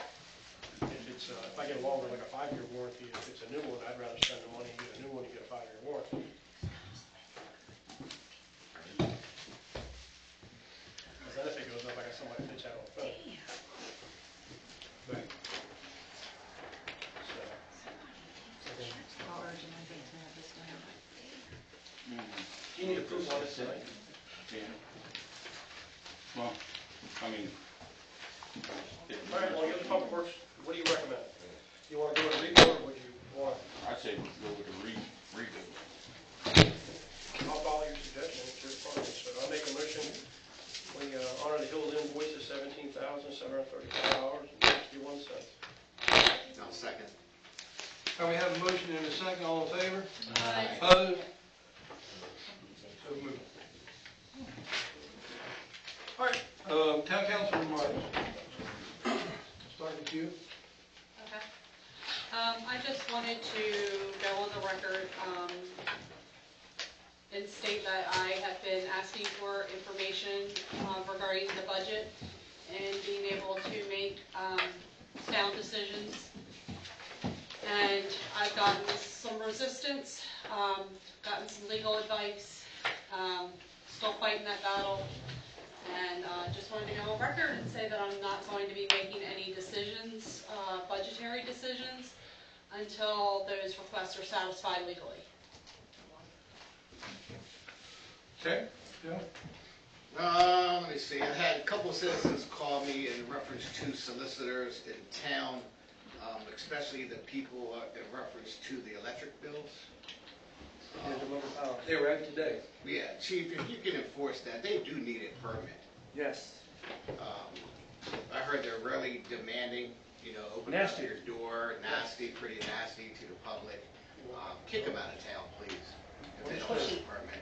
if I get a longer, like a 5-year warranty, if it's a new one, I'd rather spend the money and get a new one and get a 5-year warranty. Because then if it goes up, I got somebody to pitch out on the phone. But, so, How urgent I think to have this done. do you need approval on this tonight? Yeah. Well, I mean. All right, well, the other public works, what do you recommend? You want to go with rebuild, or would you want? I'd say go with the rebuild. I'll follow your suggestion, it's your department, so I'll make a motion. We honor the Hills invoice of $17,735.61. I'll second. All right, we have a motion and a second, all in favor? Aye. Opposed? So moved. All right, town council remarks. wanted to go on the record and state that I have been asking for information regarding the budget and being able to make sound decisions. And I've gotten some resistance, gotten some legal advice, still fighting that battle. And just wanted to go on record and say that I'm not going to be making any decisions, budgetary decisions, until those requests are satisfied legally. Okay, Joe? Let me see, I had a couple of citizens call me in reference to solicitors in town, especially the people in reference to the electric bills. They were out today. Yeah, Chief, if you can enforce that, they do need a permit. Yes. I heard they're really demanding, opening up Nasty. your door, pretty nasty to the public. Kick them out of town, please, if they don't have a permit.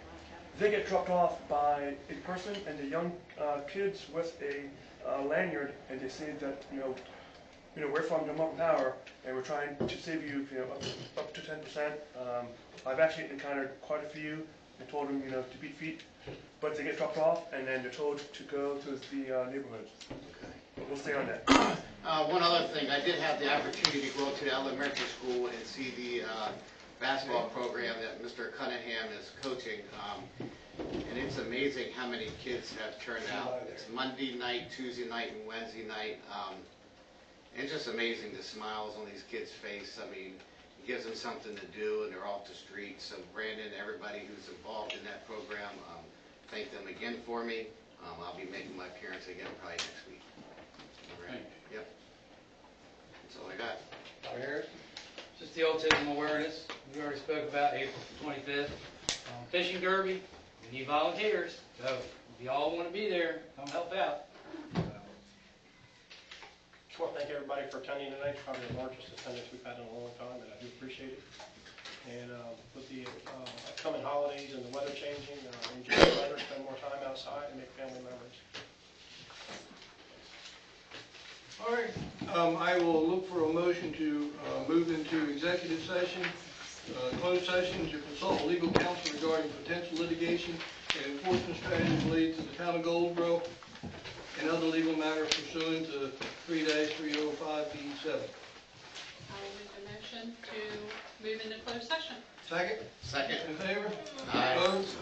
They get dropped off by a person and the young kids with a lanyard, and they say that we're from New Mountain Power and we're trying to save you, up to 10%. I've actually encountered quite a few. I told them to beat feet, but they get dropped off and then they're told to go to the neighborhoods. But we'll stay on that. One other thing, I did have the opportunity to go to the elementary school and see the basketball program that Mr. Cunningham is coaching. And it's amazing how many kids have turned out. It's Monday night, Tuesday night, and Wednesday night. It's just amazing the smiles on these kids' face. I mean, it gives them something to do, and they're off the street. So Brandon, everybody who's involved in that program, thank them again for me. I'll be making my appearance again probably next week. All right. Yep. That's all I got. Just the autism awareness, we already spoke about April 25th. Fishing derby, we need volunteers, so if y'all want to be there, come help out. Just want to thank everybody for attending tonight. It's probably the largest attendance we've had in a long time, and I do appreciate it. And with the upcoming holidays and the weather changing, enjoy the weather, spend more time outside, and make family memories. All right, I will look for a motion to move into executive session, closed session to consult with legal counsel regarding potential litigation and enforcement strategies related to the town of Goldsboro and other legal matters pursuant to 3-305B7. I will make a motion to move into closed session. Second? Second. In favor? Aye. Opposed?